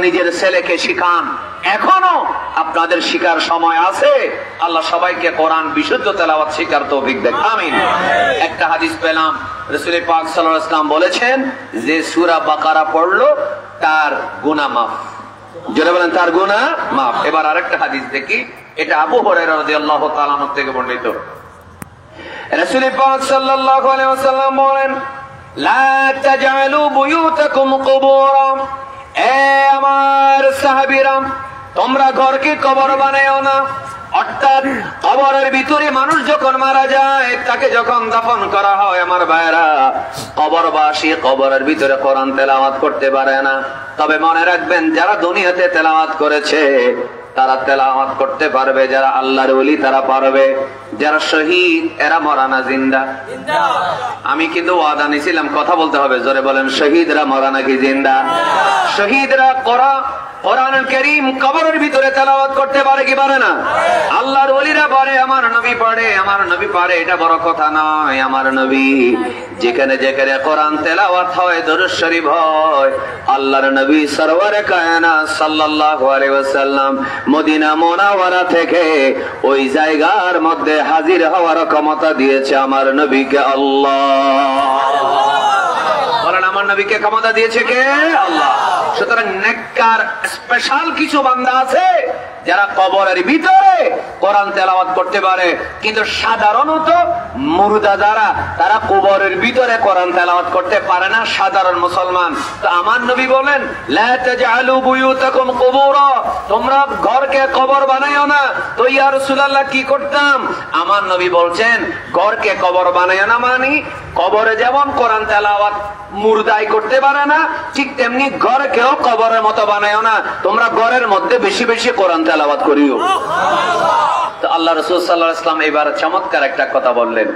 নিজের ছেলেকে শিখান। এখনো আপনাদের শিখার সময় আছে। আল্লাহ সবাইকে কোরআন বিশুদ্ধ তেলাওয়াত শিখার তৌফিক দেন, আমিন। একটা হাদিস পেলাম, রাসূল পাক সাল্লাল্লাহু আলাইহি ওয়াসাল্লাম বলেছেন যে সূরা বাকারা পড়লো তার গুনাহ মাফ। জোরে বলেন তার গুনাহ মাফ। এবার আরেকটা হাদিস দেখি, এটা আবু হুরায়রা রাদিয়াল্লাহু তাআলা আনহু থেকে বর্ণিত। রাসূল পাক সাল্লাল্লাহু আলাইহি ওয়াসাল্লাম বলেন, লা তাজআলু বুয়ুতাকুম কুবুরা। এ আমার সাহাবীরা, তোমরা ঘরকে কবর বানায়ও না। অর্থাৎ কবরের ভিতরে মানুষ যখন মারা যায়, তাকে যখন দাফন করা হয়, আমার ভাইরা, কবরবাসী কবরের ভিতরে কোরআন তেলাওয়াত করতে পারে না। তবে মনে রাখবেন, যারা দুনিয়াতে তেলাওয়াত করেছে তারা তেলাওয়াত করতে পারবে, যারা আল্লাহর ওলি তারা পারবে। যারা শহীদ এরা মরা না, জিন্দা। আমি কিন্তু ওয়াদা নিছিলাম, কথা বলতে হবে, জোরে বলেন, শহীদরা মরা নাকি জিন্দা? শহীদরা কোরআনুল কারীম কবরের ভিতরে তেলাওয়াত করতে পারে কি পারে না? আল্লাহর ওলিরা পারে, আমার নবী পারে, আমার নবী পারে, এটা বড় কথা নয়। আমার নবী যেখানে যেখানে কোরআন তেলাওয়াত হয়, দরুদ শরীফ হয়, আল্লাহর নবী সরওয়ারে কায়নাত সাল্লাল্লাহু আলাইহি ওয়াসাল্লাম মদিনা মুনাওয়ারা থেকে ওই জায়গার মধ্যে হাজির হওয়ার ক্ষমতা দিয়েছে আমার নবীকে আল্লাহ। বলেন, আমার নবীকে ক্ষমতা দিয়েছে কে? আল্লাহ। সুতরাং নেককার স্পেশাল কিছু বান্দা আছে যারা কবরের ভিতরে কোরআন তেলাওয়াত করতে পারে, কিন্তু সাধারণত মুর্দা যারা, তারা কবরের ভিতরে কোরআন তেলাওয়াত করতে পারে না, সাধারণ মুসলমান। তো আমার নবী বলেন, লা তাজআলু বুয়ুতাকুম কুবুরা, তোমরা ঘরকে কবর বানাইও না। তো ইয়া রাসূলুল্লাহ কি করতাম? আমার নবী বলছেন, ঘরকে কবর বানাইও না মানে কবরে যেমন কোরআন তেলাওয়াত মুর্দাই করতে পারে না, ঠিক তেমনি ঘরকেও কবরের মতো বানাইও না। তোমরা ঘরের মধ্যে বেশি বেশি কোরআন তেলাওয়াত করিও। তো আল্লাহ রাসূল সাল্লাল্লাহু আলাইহি ওয়াসাল্লাম এবার চমৎকার একটা কথা বললেন।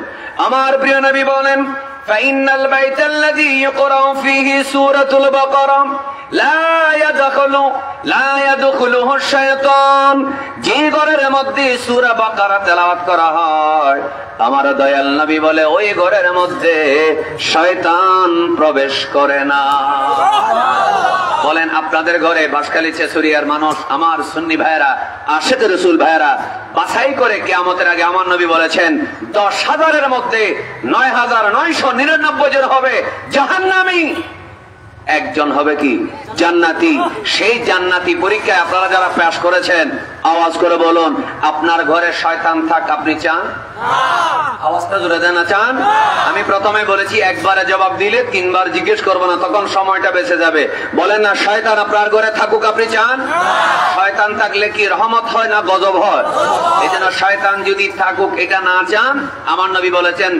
আমার প্রিয় নবী বলেন, ফাইনাল বাইতাল্লাযী ইকরাউ ফীহি সূরাতুল বাকারা লা ইয়াদখুলুহু শাইতান। যে ঘরের মধ্যে সূরা বাকারা তেলাওয়াত করা হয়, আমার দয়াল নবী বলে ওই ঘরের মধ্যে শয়তান প্রবেশ করে না। বলেন, আপনাদের ঘরে বাঁশখালী ছেছুরিয়ার মানুষ, আমার সুন্নি ভাইয়েরা, আশিক রাসূল ভাইয়েরা, বাছাই করে কিয়ামতের আগে আমার নবী বলেছেন 10,000-এর মধ্যে 9,999 জন হবে জাহান্নামী, একজন হবে কি জান্নাতি। সেই জান্নাতি পরীক্ষায় আপনারা যারা পাস করেছেন, আওয়াজ করে বলুন, আপনার ঘরে শয়তান থাক আপনি চান? আওয়াজটা জোরে দেন না, চান? আমি প্রথমে বলেছি একবারে জবাব দিলে 3 বার জিজ্ঞেস করবো না, তখন সময়টা বেঁচে যাবে। বলেন না, শয়তান আপনার ঘরে থাকুক আপনি চান? শয়তান থাকলে কি রহমত হয় না গজব হয়? এই জন্য শয়তান যদি থাকুক এটা না চান, আমার নবী বলেছেন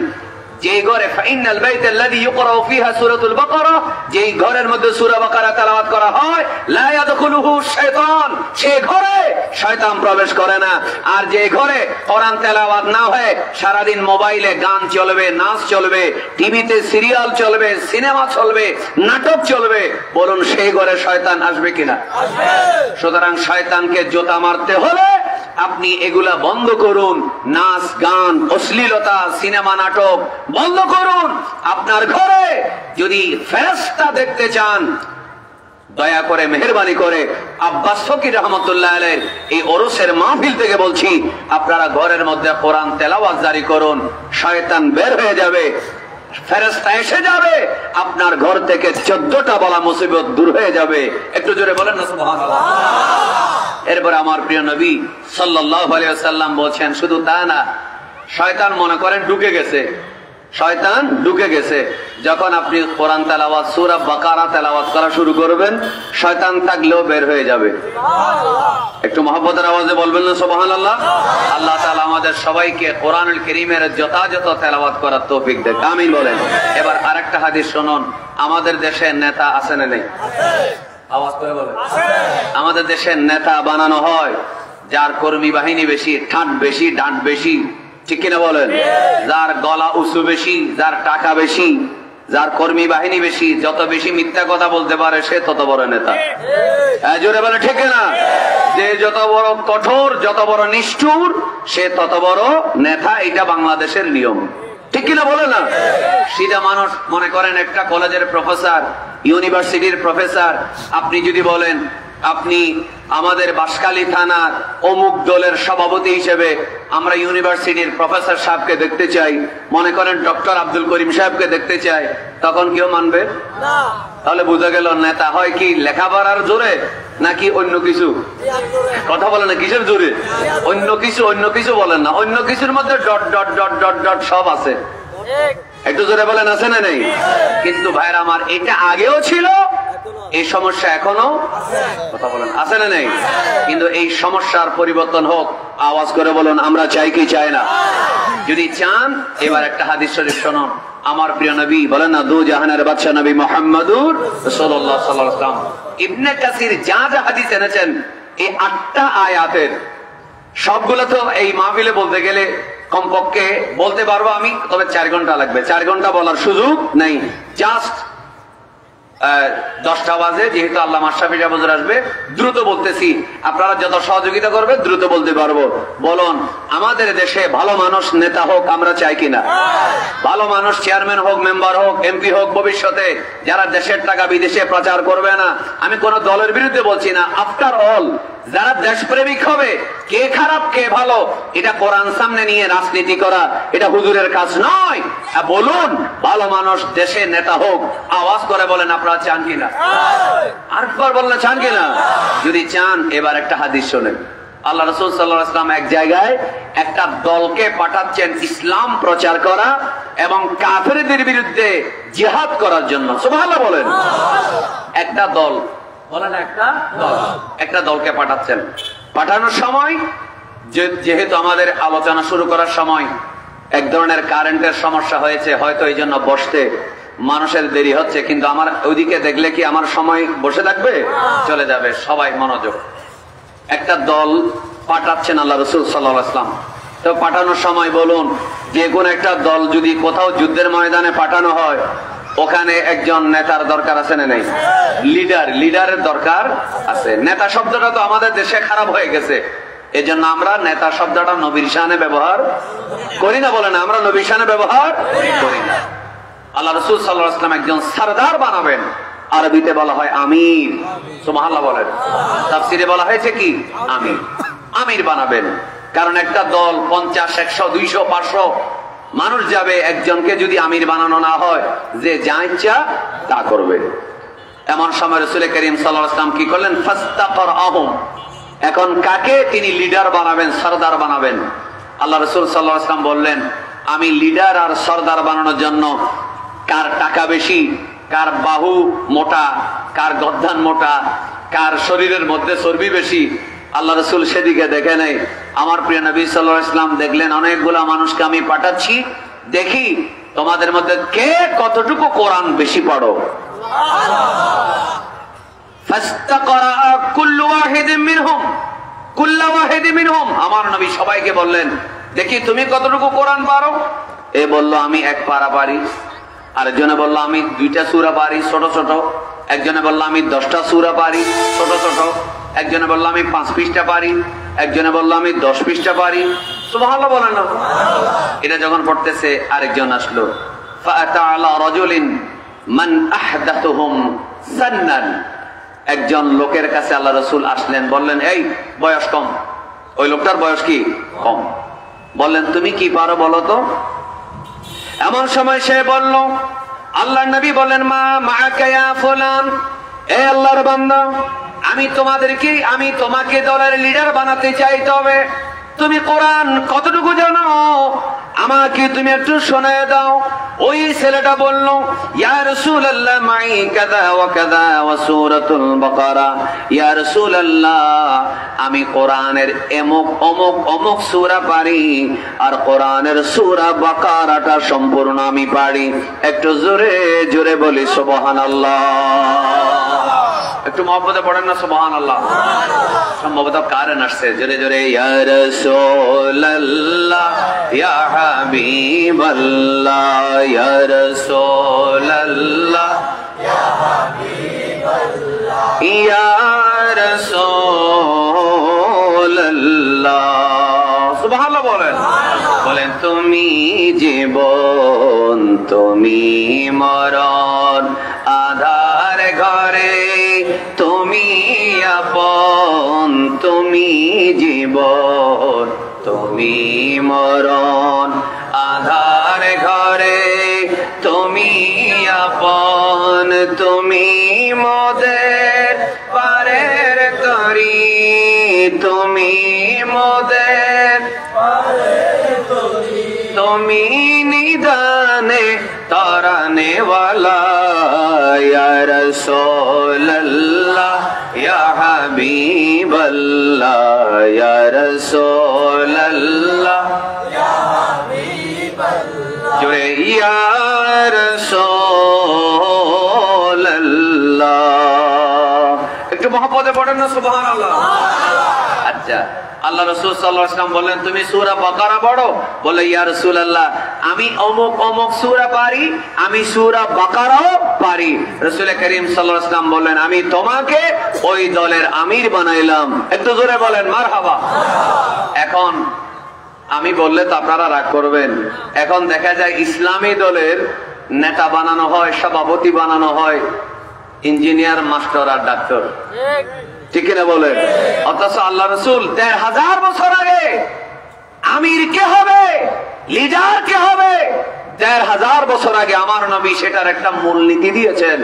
যে ঘরে ফাইনাল বাইতাল্লাযী ইকরাউ ফীহা সূরাতুল বাকারা, যে ঘরের মধ্যে সূরা বাকারা তেলাওয়াত করা হয়, লা ইয়াদখুলুহু শাইতান, সেই ঘরে শয়তান প্রবেশ করে না। আর যে ঘরে কোরআন তেলাওয়াত না হয়, সারা দিন মোবাইলে গান চলবে, নাচ চলবে, টিভিতে সিরিয়াল চলবে, সিনেমা চলবে, নাটক চলবে, বলুন সেই ঘরে শয়তান আসবে কিনা? আসবে। সুতরাং শয়তানকে জোতা মারতে হলে আপনি এগুলা বন্ধ করুন। নাচ গান, অশ্লীলতা, সিনেমা, নাটক বন্ধ করুন। আপনার ঘরে যদি ফেরেশতা দেখতে চান, দয়া করে মেহেরবানি করে আব্বাস ফকির রহমতুল্লাহ আলাইহির এই ওরসের মাহফিল থেকে বলছি, আপনারা ঘরের মধ্যে কোরআন তেলাওয়াত জারি করুন। শয়তান বের হয়ে যাবে, ফেরেশতা এসে যাবে, আপনার ঘর থেকে 14টা বলা মুসিবত দূর হয়ে যাবে। একটু জোরে বলেন না সুবহানাল্লাহ। এরপর আমার প্রিয় নবী সাল্লাল্লাহু আলাইহি ওয়াসাল্লাম বলছেন, শুধু তা না, শয়তান মনে করেন ঢুকে গেছে, শয়তান ঢুকে গেছে। যখন আপনি কোরআন তেলাওয়াত সূরা বাকারা তেলাওয়াত করা শুরু করবেন, শয়তান থাকলেও বের হয়ে যাবে। একটু মহব্বতের আওয়াজে বলবেন না সুবহানাল্লাহ। আল্লাহ তাআলা আমাদের সবাইকে কোরআনুল কারীমের যথাযথ তেলাওয়াত করার তৌফিক দেন, আমিন বলেন। এবার আরেকটা হাদিস শুনুন। আমাদের দেশে নেতা আছে না নেই? আওয়াজ করে বলেন। আমাদের দেশের নেতা বানানো হয় যার কর্মী বাহিনী বেশি, ঠাট বেশি, ডাঁট বেশি, ঠিক কিনা বলেন? যার গলা উঁচু বেশি, যার টাকা বেশি, যার কর্মী বাহিনী বেশি, যত বেশি মিথ্যা কথা বলতে পারে সে তত বড় নেতা। জোরে বলে ঠিক না? যে যত বড় কঠোর, যত বড় নিষ্ঠুর, সে তত বড় নেতা। এটা বাংলাদেশের নিয়ম, ঠিক কিনা বলে না? সিধা মানুষ মনে করেন একটা কলেজের প্রফেসর ইউনিভার্সিটির প্রফেসর, আপনি যদি বলেন আপনি আমাদের বাঁশখালী থানার অমুক দলের সভাপতি হিসেবে আমরা ইউনিভার্সিটির প্রফেসর সাহেবকে দেখতে চাই, মনে করেন ডক্টর আব্দুল করিম সাহেবকে দেখতে চাই, তখন কেউ মানবে না। তাহলে বোঝা গেল নেতা হয় কি লেখাপড়ার জোরে নাকি অন্য কিছু? কথা বলে না, কিসের জোরে? অন্য কিছু বলেন না। অন্য কিছুর মধ্যে dot dot dot dot dot সব আছে। একটু জোরে বলেন, আছে না নেই? কিন্তু ভাইরা আমার, এটা আগেও ছিল, এই সমস্যা এখনো কথা বলেন আছে না নেই? কিন্তু এই সমস্যার পরিবর্তন হোক, আওয়াজ করে বলুন আমরা চাই কি চাই না? যদি চান এবার একটা হাদিস শরীফ শুনুন। আমার প্রিয় নবী বলেন না, দু জাহানের বাদশা নবী মুহাম্মদুর রাসূলুল্লাহ সাল্লাল্লাহু আলাইহি ওয়াসাল্লাম ইবনে কাসির যা যা হাদিস এনেছেন, এই 8টা আয়াতের সবগুলো তো এই মাহফিলে বলতে গেলে কমপক্ষে বলতে পারবো আমি, তবে 4 ঘন্টা লাগবে। 4 ঘন্টা বলার সুযোগ নেই। জাস্ট 10টা বাজে, যেহেতু আল্লাহ মাশরাফি হুজুর আসবে, দ্রুত বলতেছি। আপনারা যত সহযোগিতা করবে দ্রুত বলতে পারবো। বলুন, আমাদের দেশে ভালো মানুষ নেতা হোক আমরা চাই কিনা? ভালো মানুষ চেয়ারম্যান হোক, মেম্বার হোক, এমপি হোক ভবিষ্যতে, যারা দেশের টাকা বিদেশে প্রচার করবে না। আমি কোন দলের বিরুদ্ধে বলছি না। আফটার অল যারা দেশপ্রেমিক হবে, কে খারাপ কে ভালো, এটা কোরআন সামনে নিয়ে রাজনীতি করা এটা হুজুরের কাজ নয়। বলুন, ভালো মানুষ দেশে নেতা হোক। আওয়াজ করে বলেন আপনারা চান কিনা? আরেকবার বলেন চান কিনা? যদি চান এবার একটা হাদিস শোনেন। আল্লাহ রাসূল সাল্লাল্লাহু আলাইহি ওয়াসাল্লাম এক জায়গায় একটা দলকে পাঠাচ্ছেন ইসলাম প্রচার করা এবং কাফেরদের বিরুদ্ধে জিহাদ করার জন্য। সুবহানাল্লাহ বলেন। একটা দল বলেন, একটা দলকে পাঠাচ্ছেন। পাঠানোর সময় যেহেতু আমাদের আলোচনা শুরু করার সময় এক ধরনের কারেন্টের সমস্যা হয়েছে, হয়তো এই জন্য বসতে মানুষের দেরি হচ্ছে, কিন্তু আমার ওইদিকে দেখলে কি আমার সময় বসে থাকবে? চলে যাবে। সবাই মনোযোগ। একটা দল পাঠাচ্ছেন আল্লাহ রাসূল সাল্লাল্লাহু আলাইহি ওয়াসাল্লাম। তো পাঠানোর সময় বলুন, যে কোনো একটা দল যদি কোথাও যুদ্ধের ময়দানে পাঠানো হয়, ওখানে একজন নেতার দরকার আছে না নেই? লিডারের দরকার আছে। নেতা শব্দটা তো আমাদের দেশে খারাপ হয়ে গেছে, এজন্য আমরা নেতা শব্দটা নবীর শানে ব্যবহার করি না। বলেন, আমরা নবীর শানে ব্যবহার করি না। আল্লাহ রাসূল সাল্লাল্লাহু আলাইহি ওয়াসাল্লাম একজন সরদার বানাবেন, আরবিতে বলা হয় আমির। সুবহানাল্লাহ বলেন। তাফসীরে বলা হয়েছে কি? আমির। আমির বানাবেন। কারণ একটা দল 50, 100, 200, 500 মানুষ যাবে, একজনকে যদি আমির বানানো না হয়, যে যা ইচ্ছা তা করবে। এমন সময় রাসূল করিম সাল্লাল্লাহু আলাইহি ওয়াসাল্লাম কি করলেন? ফাস্তাকরাহুম। এখন কাকে তিনি লিডার বানাবেন, সরদার বানাবেন? আল্লাহ রাসূল সাল্লাল্লাহু আলাইহি ওয়াসাল্লাম বললেন, আমি লিডার আর সরদার বানানোর জন্য কার টাকা বেশি, কার বাহু মোটা, কার গর্দান মোটা, কার শরীরের মধ্যে চর্বি বেশি, আল্লাহ রাসূল সেদিকে দেখে নাই। আমার প্রিয় নবী সাল্লাল্লাহু আলাইহি ওয়াসাল্লাম দেখলেন অনেকগুলা মানুষকে আমি পাঠাচ্ছি, দেখি তোমাদের মধ্যে কে কতটুকু কোরআন বেশি পড়ো। ফাস্তাকরা কুল্লু ওয়াহিদিন মিনহুম। আমার নবী সবাইকে বললেন, দেখি তুমি কতটুকু কোরআন পারো। এ বলল আমি 1 পারা পারি। আরেকজনে বলল আমি 2টা সূরা পারি ছোট ছোট। একজনে বলল আমি 10টা সূরা পারি ছোট ছোট। একজনে বলল আমি 5 পৃষ্ঠা পারি। একজনে বলল আমি 10 পৃষ্ঠা পারি। সুবহানাল্লাহ বলেন না? এটা যখন পড়তেছে আরেকজন আসলো, ফাআতা আলা রাজুলিন মান আহদাতুহুম সান্নান। একজন লোকের কাছে আল্লাহ রাসূল আসলেন, বললেন এই বয়স কম। ওই লোকটার বয়স কি? কম। বললেন তুমি কি পারো বলো তো। এমন সময় সে বলল, আল্লাহর নবী বলেন, মা মাআকা ইয়া ফুলান, এ আল্লাহর বান্দা, আমি তোমাকে দলের লিডার বানাতে চাই, তবে তুমি কোরআন কতটুকু জানো আমাকে তুমি একটু শোনায় দাও। ওই ছেলেটা বলল, ইয়া রাসূলুল্লাহ মাই কাযা ওয়া কাযা ওয়া সূরাতুল বাকারা। ইয়া রাসূলুল্লাহ, আমি কোরআনের অমুক সূরা পারি, আর কোরআনের সূরা বাকারাটা সম্পূর্ণ আমি পারি। একটু জোরে জোরে বলি সুবহানাল্লাহ। একটু মহব্বতে পড়েন না সুবহানাল্লাহ। সম্ভবত কারেন্ট আসছে, জোরে জোরে ইয়া রাসূলুল্লাহ ইয়া হাবিবাল্লাহ ইয়া রাসূলুল্লাহ ইয়া হাবিবাল্লাহ ইয়া রাসূলুল্লাহ। সুবহানাল্লাহ বলেন। বলেন তুমি জীবন তুমি মরণ, আধার তুমি আপন, তুমি জীবন, তুমি মরণ, আধার ঘরে তুমি আপন, তুমি মোদের পারের তরি, তুমি মোদের তুমি নিদানে তারানে ওয়ালা, ইয়া রাসূলুল্লাহ ইয়া হাবিবাল্লাহ, ইয়া রাসূলুল্লাহ ইয়া হাবিবাল্লাহ, জোরে ইয়া রাসূলুল্লাহ। একটু মহব্বতে পড়েন না সুবহানাল্লাহ। আচ্ছা, আল্লাহ রাসূল সাল্লাল্লাহু আলাইহি ওয়াসাল্লাম বললেন তুমি সূরা বাকারা পড়ো। বলে ইয়া রাসূলুল্লাহ আমি অমুক অমুক সূরা পারি, আমি সূরা বাকারাও পারি। রাসূল করিম সাল্লাল্লাহু আলাইহি ওয়াসাল্লাম বললেন আমি তোমাকে ওই দলের আমির বানাইলাম। একটু জোরে বলেন মারহাবা। এখন আমি বললে তো আপনারা রাগ করবেন। এখন দেখা যায় ইসলামী দলের নেতা বানানো হয়, সভাপতি বানানো হয় ইঞ্জিনিয়ার, মাস্টার আর ডাক্তার, ঠিক কিনা বলেন? অথচ আল্লাহ রাসূল ১৩,০০০ বছর আগে আমির কে হবে, লিডার কে হবে, ১৩,০০০ বছর আগে আমার নবী সেটার একটা মূলনীতি দিয়েছেন।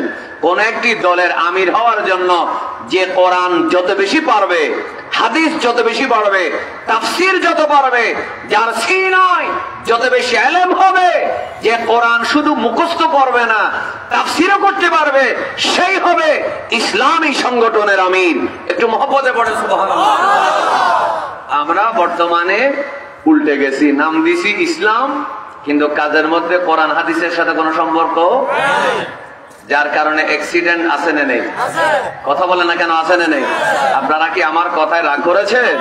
কোন একটি দলের আমির হওয়ার জন্য যে কোরআন যত বেশি পারবে, হাদিস যত বেশি পারবে, তাফসীর যত পারবে, যার সিনায় যত বেশি ইলম হবে, যে কোরআন শুধু মুখস্থ করবে না তাফসীরও করতে পারবে, সেই হবে ইসলামী সংগঠনের আমির। একটু মহব্বতে পড়েন সুবহানাল্লাহ। আমরা বর্তমানে উল্টে গেছি, নাম দিছি ইসলাম, কিন্তু কাজের মধ্যে কোরআন হাদিসের সাথে কোনো সম্পর্ক, যার কারণে অ্যাক্সিডেন্ট আছে না নেই? কথা বলে না কেন, আছে না নেই? আপনারা কি আমার কথায় রাগ করেছেন?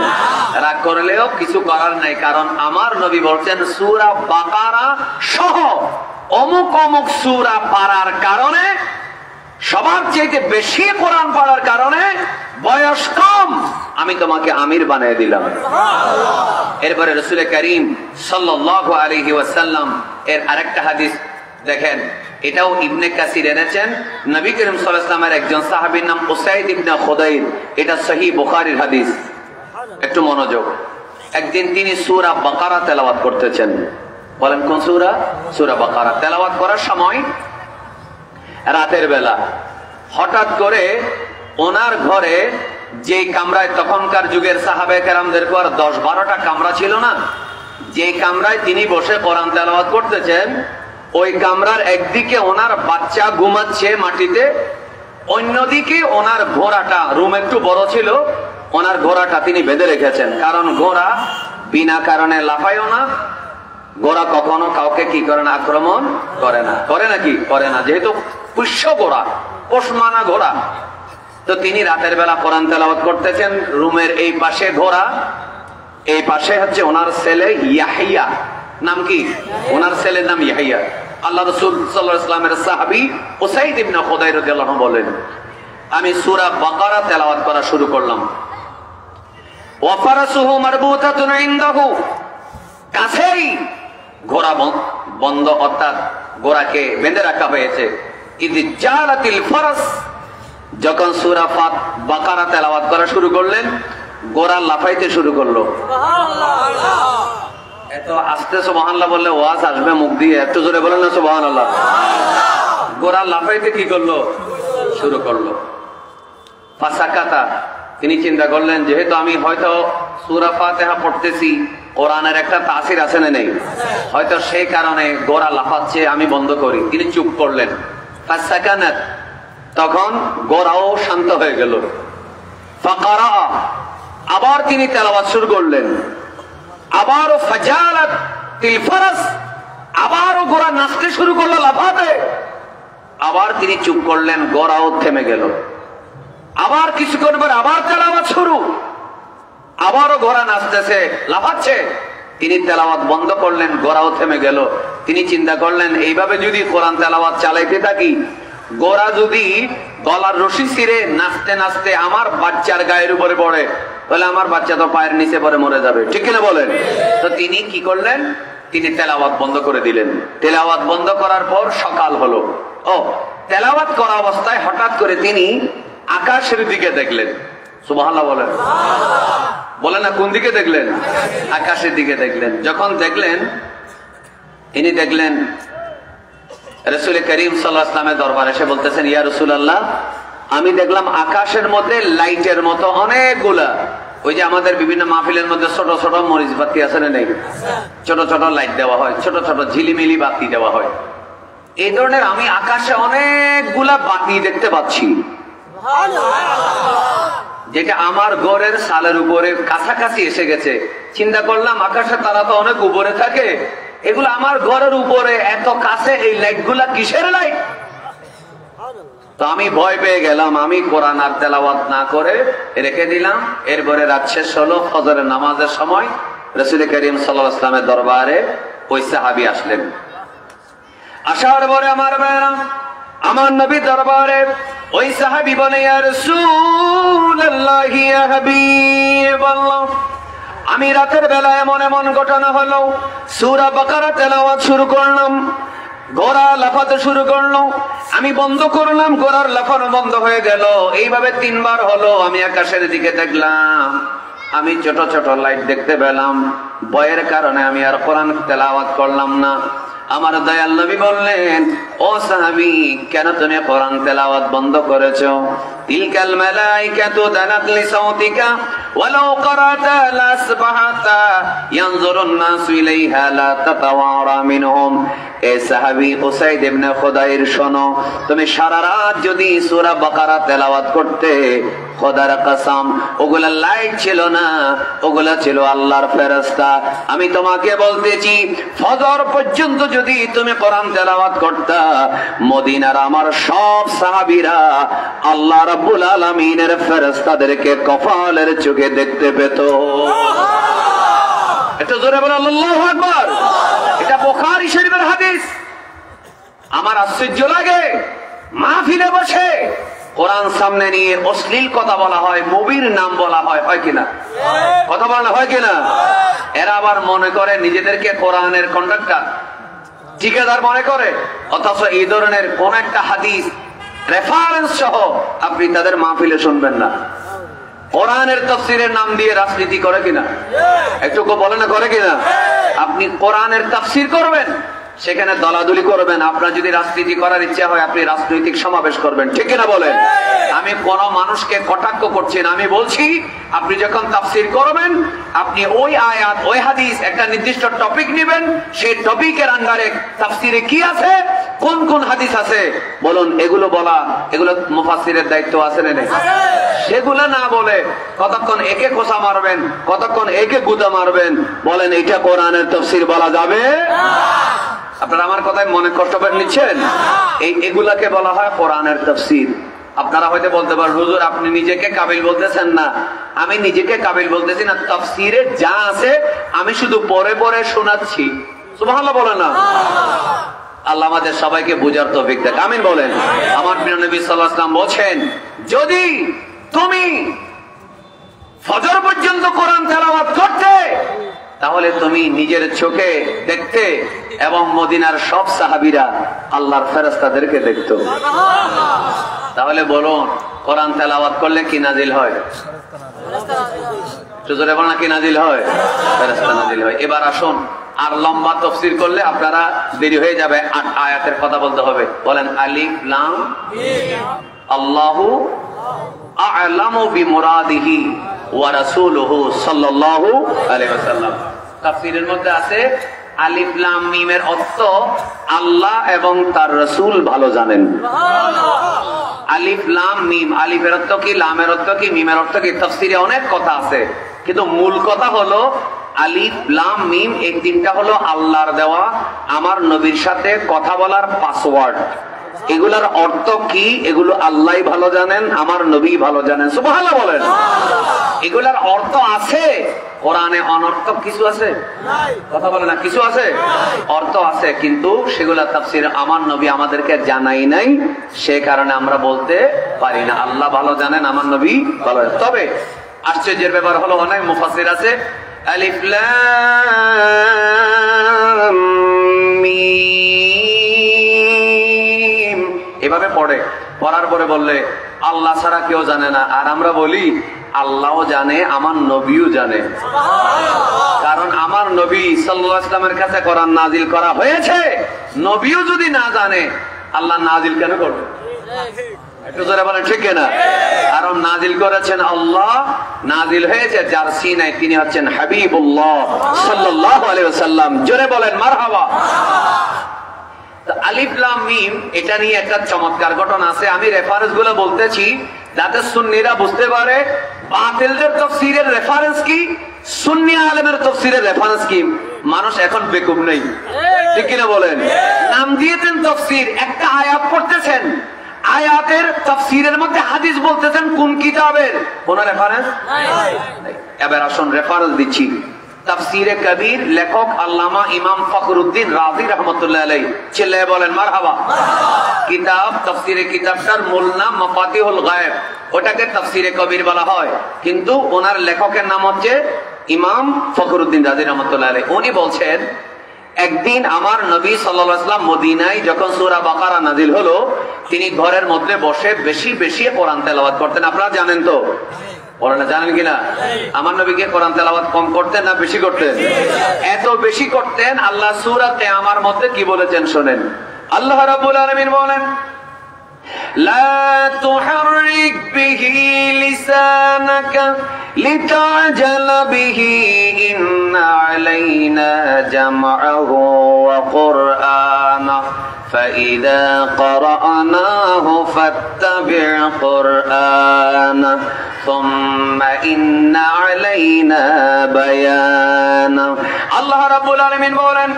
রাগ করলেও কিছু করার নাই, কারণ আমার নবী বলছেন সূরা বাকারা সহ অমুক অমুক সূরা পড়ার কারণে, সবার চাইতে বেশি কোরআন পড়ার কারণে, বয়স কম, আমি তোমাকে আমির বানিয়ে দিলাম। এরপরে রাসূল করিম সাল্লাল্লাহু আলাইহি ওয়াসাল্লাম এর আরেকটা হাদিস দেখেন, এটাও ইবনে কাসির এনেছেন। নবী করিম সাল্লাল্লাহু আলাইহি ওয়াসাল্লামের একজন সাহাবীর নাম উসাইদ ইবনে খুদাইর, এটা সহিহ বুখারীর হাদিস। একটু মনোযোগ। একদিন তিনি সূরা বাকারা তেলাওয়াত করতেছেন। বলেন কোন সূরা? সূরা বাকারা তেলাওয়াত করার সময় রাতের বেলা হঠাৎ করে ওনার ঘরে, যে কামরায় তখনকার যুগের সাহাবে কেরামদের পর ১০-১২টা কামরা ছিল না, যে কামরায় তিনি বসে কোরআন তেলাওয়াত করতেছেন, ওই কামরার একদিকে ওনার বাচ্চা ঘুমাচ্ছে মাটিতে, অন্যদিকে ওনার ঘোড়াটা, রুম একটু বড় ছিল, ওনার ঘোড়াটা তিনি বেঁধে রেখেছেন। কারণ ঘোড়া বিনা কারণে লাফায়ও না, ঘোড়া কখনো কাউকে কি করে না, আক্রমণ করে না। করে নাকি? করে না, যেহেতু পুষ্য ঘোড়া, পোষমানা ঘোড়া। তো তিনি রাতের বেলা কোরআন তেলাওয়াত করতেছেন, রুমের এই পাশে ঘোড়া, এই পাশে হচ্ছে ওনার ছেলে ইয়াহিয়া। নাম কি? ওনার ছেলের নাম ইয়াহিয়া। আল্লাহ রাসূল সাল্লাল্লাহু আলাইহি ওয়াসাল্লামের সাহাবী উসাইদ ইবনে খুদাইর রাদিয়াল্লাহু আনহু বলেন, আমি সূরা বাকারা তেলাওয়াত করা শুরু করলাম। ওয়া ফারাসুহু মারবুতাতুন ইনদাহু, কাছেই ঘোড়া বন্ধ, অর্থাৎ ঘোড়াকে বেঁধে রাখা হয়েছে। ইদ জালাতিল ফারাস, যখন সূরা বাকারা তেলাওয়াত করা শুরু করলেন, ঘোড়া লাফাইতে শুরু করলো। সুবহানাল্লাহ। এত আস্তে সুবহানাল্লাহ বললে ওয়াজ আসবে মুখ দিয়ে, একটু জোরে বলেন না সুবহানাল্লাহ। ঘোড়া লাফাইতে কি করলো? শুরু করলো। ফাসাকাতা, তিনি চিন্তা করলেন যেহেতু আমি হয়তো সূরা ফাতিহা পড়তেছি, কোরআনের একটা তাসির আছে না নেই, হয়তো সেই কারণে ঘোড়া লাফাচ্ছে, আমি বন্ধ করি। তিনি চুপ করলেন। ফাসাকানাত, তখন ঘোড়াও শান্ত হয়ে গেল। ফাকারা, আবার তিনি তেলাওয়াত শুরু করলেন। আবারও ফাজালাতিল ফারাস, আবারও ঘোড়া নাচতে শুরু করলো, লাফাতে। আবার তিনি চুপ করলেন, ঘোড়াও থেমে গেল। আবার কিছুক্ষণ পর আবার তেলাওয়াত শুরু, আবারও ঘোড়া নাচতেছে, লাফাচ্ছে। তিনি তেলাওয়াত বন্ধ করলেন, ঘোড়াও থেমে গেল। তিনি চিন্তা করলেন এইভাবে যদি কোরআন তেলাওয়াত চালাইতে থাকি, ঘোড়া যদি গলার রশি ছিঁড়ে নাচতে নাচতে আমার বাচ্চার গায়ের উপরে পড়ে, তাহলে আমার বাচ্চা তো পায়ের নিচে পড়ে মরে যাবে, ঠিক কিনা বলেন? তো তিনি কি করলেন? তিনি তেলাওয়াত বন্ধ করে দিলেন। তেলাওয়াত বন্ধ করার পর সকাল হলো। ও তেলাওয়াত করা অবস্থায় হঠাৎ করে তিনি আকাশের দিকে দেখলেন। সুবহানাল্লাহ বলেন, বলেন না কোন দিকে দেখলেন? আকাশের দিকে দেখলেন। যখন দেখলেন, ইনি দেখলেন রাসূল করিম সাল্লাল্লাহু আলাইহি ওয়াসাল্লামের দরবারে এসে বলতেছেন, ইয়া রাসূলুল্লাহ, আমি দেখলাম আকাশের মধ্যে লাইটের মতো অনেকগুলা, ওই যে আমাদের বিভিন্ন মাহফিলের মধ্যে ছোট ছোট মরিচ বাতি আছে না নেই, ছোট ছোট লাইট দেওয়া হয়, ছোট ছোট ঝিলিমিলি বাতি দেওয়া হয়, এই ধরনের আমি আকাশে অনেকগুলা বাতি দেখতে পাচ্ছি, যেটা আমার ঘরের সালের উপরে কাছাকাছি এসে গেছে। চিন্তা করলাম আকাশে তারা তো অনেক উপরে থাকে, এগুলো আমার ঘরের উপরে এত কাছে, এই লাইট গুলা কিসের লাইট? তো আমি ভয় পেয়ে গেলাম, আমি কোরআন আর তেলাওয়াত না করে রেখে দিলাম। এরপরে রাত শেষ হলো, ফজরের নামাজের সময় রাসূল করিম সাল্লাল্লাহু আলাইহি ওয়াসাল্লামের দরবারে ওই সাহাবী আসলেন। আসার পরে আমার নবী দরবারে ওই সাহাবী বলে, ইয়া রাসূলুল্লাহ, ইয়া হাবিবাল্লাহ, আমি রাতের বেলা এমন এমন ঘটনা হলো, সূরা বাকারা তেলাওয়াত শুরু করলাম, ঘোড়া লাফাতে শুরু করলো, আমি বন্ধ করলাম, ঘোড়ার লাফানো বন্ধ হয়ে গেল। এইভাবে 3 বার হলো। আমি আকাশের দিকে দেখলাম, আমি ছোট ছোট লাইট দেখতে পেলাম। ভয়ের কারণে আমি আর কোরআন তেলাওয়াত করলাম না। আমার দয়াল নবী বললেন, ও সাহাবী, কেন তুমি কোরআন তেলাওয়াত বন্ধ করেছো? তিলকাল মালাইকাতু দানাত লিসাউতিকা ওয়ালাউ ক্বারাতা লাসবাহাতা ইয়ানজুরুন নাসু ইলাইহা লা তাতাওয়ারা মিনহুম। এ সাহাবী উসাইদ ইবনে খুদাইর, শোনো, তুমি সারা রাত যদি সূরা বাকারা তেলাওয়াত করতে, খোদার কসম, ওগুলা লাইট ছিল না, ওগুলা ছিল আল্লাহর ফেরেশতা। আমি তোমাকে বলতেছি, ফজর পর্যন্ত যদি তুমি কোরআন তেলাওয়াত করতা, মদিনার আমার সব সাহাবীরা আল্লাহ রাব্বুল আলামিনের ফেরেশতাদেরকে কপালের চোখে দেখতে পেত। এটা জোরে বলে আল্লাহু আকবার। এটা বুখারী শরীফের হাদিস। আমার আশ্চর্য লাগে, মাহফিলে বসে কোরআন সামনে নিয়ে অশ্লীল কথা বলা হয়, নবীর নাম বলা হয়, হয় কিনা? কথা বলা হয় কিনা? এরা আবার মনে করে নিজেদেরকে কোরআনের কন্ডাক্টর, ঠিকাদার মনে করে, অথচ এই ধরনের কোন একটা হাদিস রেফারেন্স সহ আপনি তাদের মাহফিলে শুনবেন না। কোরআনের তাফসীরের নাম দিয়ে রাজনীতি করে কিনা? একটু বলে না, করে কিনা? আপনি কোরআনের তাফসীর করবেন, সেখানে দলাদলি করবেন। আপনার যদি রাজনীতি করার ইচ্ছা হয়, আপনি রাজনৈতিক সমাবেশ করবেন, ঠিক কিনা বলেন? আমি কোন মানুষকে কটাক্ষ করছি না, আমি বলছি আপনি যখন তাফসীর করবেন, আপনি ওই আয়াত, ওই হাদিস, একটা নির্দিষ্ট টপিক নেবেন, সেই টপিকের আন্ডারে তাফসীরে কি আছে, কোন কোন হাদিস আছে বলুন, এগুলো বলা, এগুলো মুফাসসিরের দায়িত্ব আছে না নেই? সেগুলো না বলে কতক্ষণ একে খোঁচা মারবেন, কতক্ষণ একে গুদা মারবেন, বলেন এটা কোরআনের তাফসীর বলা যাবে? আপনারা আমার কথায় মনে কষ্ট করে নিচ্ছেন? এগুলাকে বলা হয় কোরআনের তাফসীর। আপনারা হয়তো বলতে পারেন, হুজুর আপনি নিজেকে কাবিল বলতেছেন না। আমি নিজেকে কাবিল বলতেছি না, তাফসীরে যা আছে আমি শুধু পরে পরে শোনাচ্ছি। সুবহানাল্লাহ বলেন না? আল্লাহ আমাদের সবাইকে বুঝার তৌফিক দেন, আমিন বলেন। আমার প্রিয় নবী সাল্লাল্লাহু আলাইহি ওয়াসাল্লাম বলেন, যদি তুমি ফজর পর্যন্ত কোরআন তেলাওয়াত করতে, তাহলে তুমি নিজের চোখে দেখতে এবং মদিনার সব সাহাবীরা আল্লাহর ফেরেশতাদেরকে দেখতো। তাহলে বলুন, কোরআন তেলাওয়াত করলে কি নাজিল হয়? জোরে বলেন, কি নাজিল হয়? ফেরেশতা নাজিল হয়। এবার আসুন, আর লম্বা তাফসীর করলে আপনারা দেরি হয়ে যাবে, 8 আয়াতের কথা বলতে হবে। বলেন, আলিফ লাম মিম, আল্লাহু আ'লামু বিমুরাদিহি ওয়া রাসূলুহু সাল্লাল্লাহু আলাইহি ওয়াসাল্লাম। তাফসীরের মধ্যে আছে আলিফ লাম মিমের অর্থ আল্লাহ এবং তার রাসূল ভালো জানেন। আলিফ লাম মিম, আলিফের অর্থ কি, লামের অর্থ কি, মিমের অর্থ কি, তাফসীরে অনেক কথা আছে, কিন্তু মূল কথা হলো আলিফ লাম মিম, এই তিনটা হলো আল্লাহর দেওয়া আমার নবীর সাথে কথা বলার পাসওয়ার্ড। এগুলার অর্থ কি, এগুলো আল্লাহ ভালো জানেন, আমার নবী ভালো জানেন। সুবহানাল্লাহ বলেন। এগুলার অর্থ আছে কোরআনে, অনর্থক কিছু আছে? কথা বলে না, কিছু আছে? অর্থ আছে, কিন্তু সেগুলা তাফসীরে আমার নবী আমাদেরকে জানাই নাই, সে কারণে আমরা বলতে পারি না। আল্লাহ ভালো জানেন, আমার নবী ভালো জানেন। তবে আশ্চর্যের ব্যাপার হলো, অনেক মুফাসসির আছে আলিফ লাম মিম এভাবে পড়ে, পড়ার পরে বললে আল্লাহ ছাড়া কেউ জানে না। আর আমরা বলি আল্লাহও জানে, আমার নবীও জানে। কারণ আমার নবী সাল্লাল্লাহু আলাইহি ওয়াসাল্লামের কাছে কোরআন নাজিল করা হয়েছে। নবীও যদি না জানে, আল্লাহ নাজিল কেন করবে? একটু জোরে বলেন ঠিক কিনা? কারণ নাজিল করেছেন আল্লাহ, নাজিল হয়েছে যার সিনায়, তিনি হচ্ছেন হাবিবুল্লাহ সাল্লাল্লাহু আলাইহি ওয়াসাল্লাম। জোরে বলেন মারহাবা। আলিফ লাম মিম, এটা নিয়ে একটা চমৎকার ঘটনা আছে। আমি রেফারেন্স গুলো বলতেছি যাতে সুন্নিরা বুঝতে পারে বাতিলদের তাফসীরের রেফারেন্স কি, সুন্নি আলেমের তাফসীরের রেফারেন্স কি। মানুষ এখন বেকুব নেই, ঠিক কিনা বলেন? নাম দিয়েছেন তাফসীর, একটা আয়াত পড়তেছেন, আয়াতের তাফসীরের মধ্যে হাদিস বলতেছেন কোন কিতাবের, কোন রেফারেন্স নাই। এবার আসুন রেফারেন্স দিচ্ছি। তাফসীরে কবির, লেখক আল্লামা ইমাম ফখরুদ্দিন রাজি রাহমাতুল্লাহ আলাইহি। চিল্লায়ে বলেন মারহাবা। কিতাব, তাফসীরে কিতাবটার মূল নাম মাফাতিহুল গায়ব, ওটাকে তাফসীরে কবির বলা হয়, কিন্তু ওনার লেখকের নাম হচ্ছে ইমাম ফখরুদ্দিন রাজি রাহমাতুল্লাহ আলাইহি। উনি বলছেন একদিন আমার নবী সাল্লাল্লাহু আলাইহি ওয়াসাল্লাম মদিনায় যখন সূরা বাকারা নাজিল হলো, তিনি ঘরের মধ্যে বসে বেশি বেশি কোরআন তেলাওয়াত করতেন। আপনারা জানেন তো, ওনারা জানেন কিনা? আমার নবীকে কোরআন তেলাওয়াত কম করতেন না বেশি করতেন? এত বেশি করতেন, আল্লাহ সূরা কিয়ামার মধ্যে কি বলেছেন শোনেন। আল্লাহ রাব্বুল আলামিন বলেন, লা তুহাররিক বিহি লিসানাকা লিতা'জালা বিহি ইন্না আলাইনা জামআহু ওয়া কুরআনা فإذا قرأناه فاتبع قرآنه ثم إن علينا بيانه। আল্লাহ রাব্বুল আলামিন বলেন,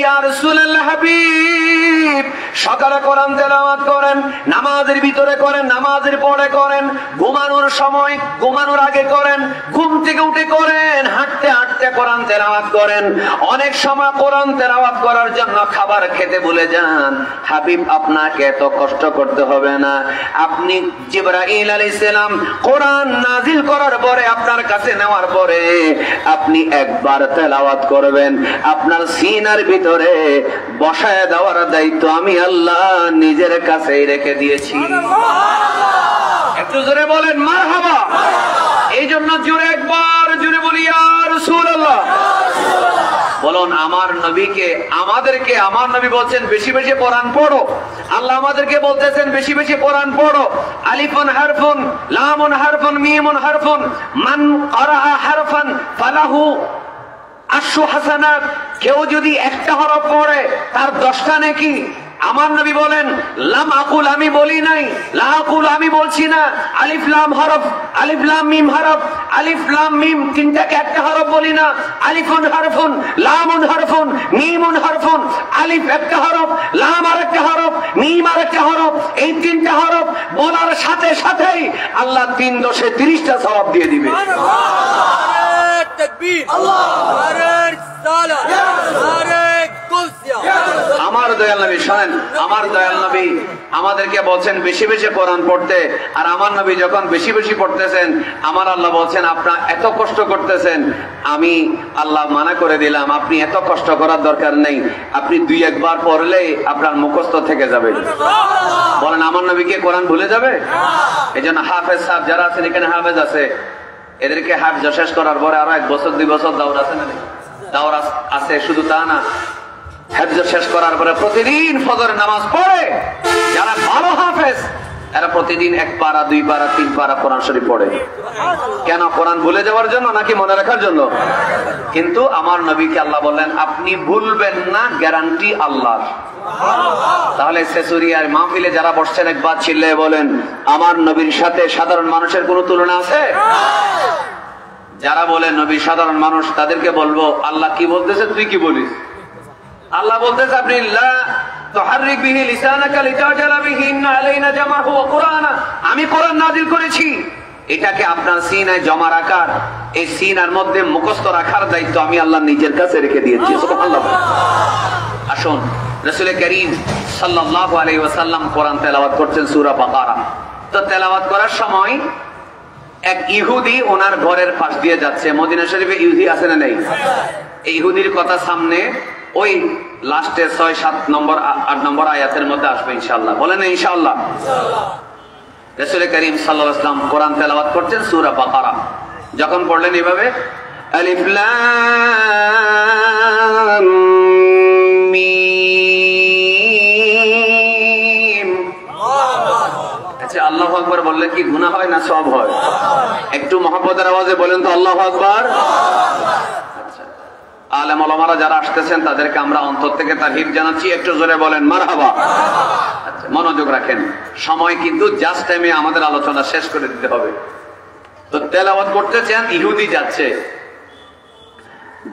ইয়া রাসূলুল্লাহ হাবিব, সকালে কোরআন তেলাওয়াত করেন, নামাজের ভিতরে করেন, নামাজের পরে করেন, ঘুমানোর সময়, ঘুমানোর আগে করেন, ঘুম থেকে উঠে করেন, হাঁটতে হাঁটতে কোরআন তেলাওয়াত করেন। অনেক সময় কোরআন তেলাওয়াত করার জন্য খাবার খেতে ভুলে যান। হাবিব, আপনাকে এত কষ্ট করতে হবে না। আপনি জিবরাইল আলাইহিস সালাম কোরআন নাজিল করার পরে, আপনার কাছে নেওয়ার পরে আপনি একবার তেলাওয়াত করবেন, আপনার সিনার ভিতরে বসায় দেওয়ার দায়িত্ব আমি আল্লাহ নিজের কাছেই রেখে দিয়েছি। একটু জোরে বলেন মারহাবা। এই জন্য জোরে একবার জোরে বলি ইয়া রাসূলুল্লাহ। বলুন আমার নবীকে, আমাদেরকে আমার নবী বলছেন বেশি বেশি কোরআন পড়ো। আল্লাহ আমাদেরকে বলতেছেন বেশি বেশি কোরআন পড়ো। আলিফুন হারফুন, লামুন হারফুন, মিমুন হারফুন, মান ক্বারা হারফান ফালাহু আশরু হাসানাত। কেউ যদি একটা হরফ পড়ে তার 10টা নেকি। আমার নবী বলেন, লাম আকুল, আমি বলি নাই, লা আকুল, আমি বলছি না, আলিফ লাম হরফ, আলিফ লাম মিম হরফ, আলিফ লাম মিম তিনটাকে একটা হরফ বলি না। আলিফুন হারফুন, লামুন হারফুন, মিমুন হারফুন। আলিফ একটা হরফ, লাম আরেকটা হরফ, মিম আরেকটা হরফ। এই 3টা হরফ বলার সাথে সাথেই আল্লাহ 3 দশে 30টা সওয়াব দিয়ে দিবে। তাকবীর, আল্লাহু আকবার, সালাত, নারে কুসিয়া। আমার দয়াল নবী শোনেন, আমার দয়াল নবী আমাদেরকে বলছেন বেশি বেশি কোরআন পড়তে। আর আমার নবী যখন বেশি বেশি পড়তেছেন, আমার আল্লাহ বলছেন আপনারা এত কষ্ট করতেছেন, আমি আল্লাহ মানা করে দিলাম, আপনি এত কষ্ট করার দরকার নেই, আপনি 2-1 বার পড়লেই আপনার মুখস্থ থেকে যাবে। বলেন আমার নবীকে কোরআন ভুলে যাবে? এই জন্য হাফেজ সাহেব যারা আছেন, এখানে হাফেজ আছে, এদেরকে হাফেজ শেষ করার পরে আরো 1 বছর 2 বছর দাওরা আছে না? দাওরা আছে, শুধু তা না, হাফেজ শেষ করার পরে প্রতিদিন ফজরের নামাজ পড়ে। যারা ভালো হাফেজ এরা প্রতিদিন 1 পারা 2 পারা 3 পারা কোরআন শরীফ পড়ে। কেন? কোরআন ভুলে যাওয়ার জন্য নাকি মনে রাখার জন্য? কিন্তু আমার নবীকে আল্লাহ বললেন আপনি ভুলবেন না, গ্যারান্টি আল্লাহর। তাহলে সেসুরিয়ার মাহফিলে যারা বসছেন একবার চিল্লায়ে বলেন, আমার নবীর সাথে সাধারণ মানুষের কোনো তুলনা আছে? যারা বলে নবী সাধারণ মানুষ, তাদেরকে বলবো আল্লাহ কি বলতেছে, তুই কি বলিস? আল্লাহ বলতেছে আপনি লা তুহাররিক বিহি লিসানাকা লিতা'জালা বিহি ইন্না আলাইনা জামাহু ওয়া কুরআনা। আমি কোরআন নাযিল করেছি, এটাকে আপনার সিনায় জমা রাখার, এই সিনার মধ্যে মুখস্থ রাখার দায়িত্ব আমি আল্লাহ নিজের কাছে রেখে দিয়েছি। সুবহানাল্লাহ। আসুন, রাসূল করিম সাল্লাল্লাহু আলাইহি ওয়াসাল্লাম কোরআন তেলাওয়াত করতেন সূরা বাকারা। তো তেলাওয়াত করার সময় এক ইহুদি ওনার ঘরের পাশ দিয়ে যাচ্ছে। মদিনা শরীফে ইহুদি আছে না নেই? এই ইহুদির কথা সামনে ওই লাস্টে 6, 7 নম্বর 8 নম্বর আয়াতের মধ্যে আসবে ইনশাআল্লাহ। বলেন ইনশাআল্লাহ। রাসূল করিম সাল্লাল্লাহু আলাইহি ওয়াসাল্লাম কোরআন তেলাওয়াত করছেন সূরা বাকারা, যখন পড়লেন এভাবে আলিফ লাম মিম। আচ্ছা, আল্লাহু আকবার বললে কি গুনাহ হয় না সওয়াব হয়? একটু মহব্বতের আওয়াজে বলেন তো আল্লাহু আকবার। আচ্ছা, আলেম ওলামারা যারা আসতেছেন তাদেরকে আমরা অন্তর থেকে তারহিব জানাচ্ছি, একটু জোরে বলেন মারহাবা। আচ্ছা, মনোযোগ রাখেন, সময় কিন্তু জাস্ট টাইমে আমাদের আলোচনা শেষ করে দিতে হবে। তো তেলাওয়াত করতেছেন, ইহুদি যাচ্ছে,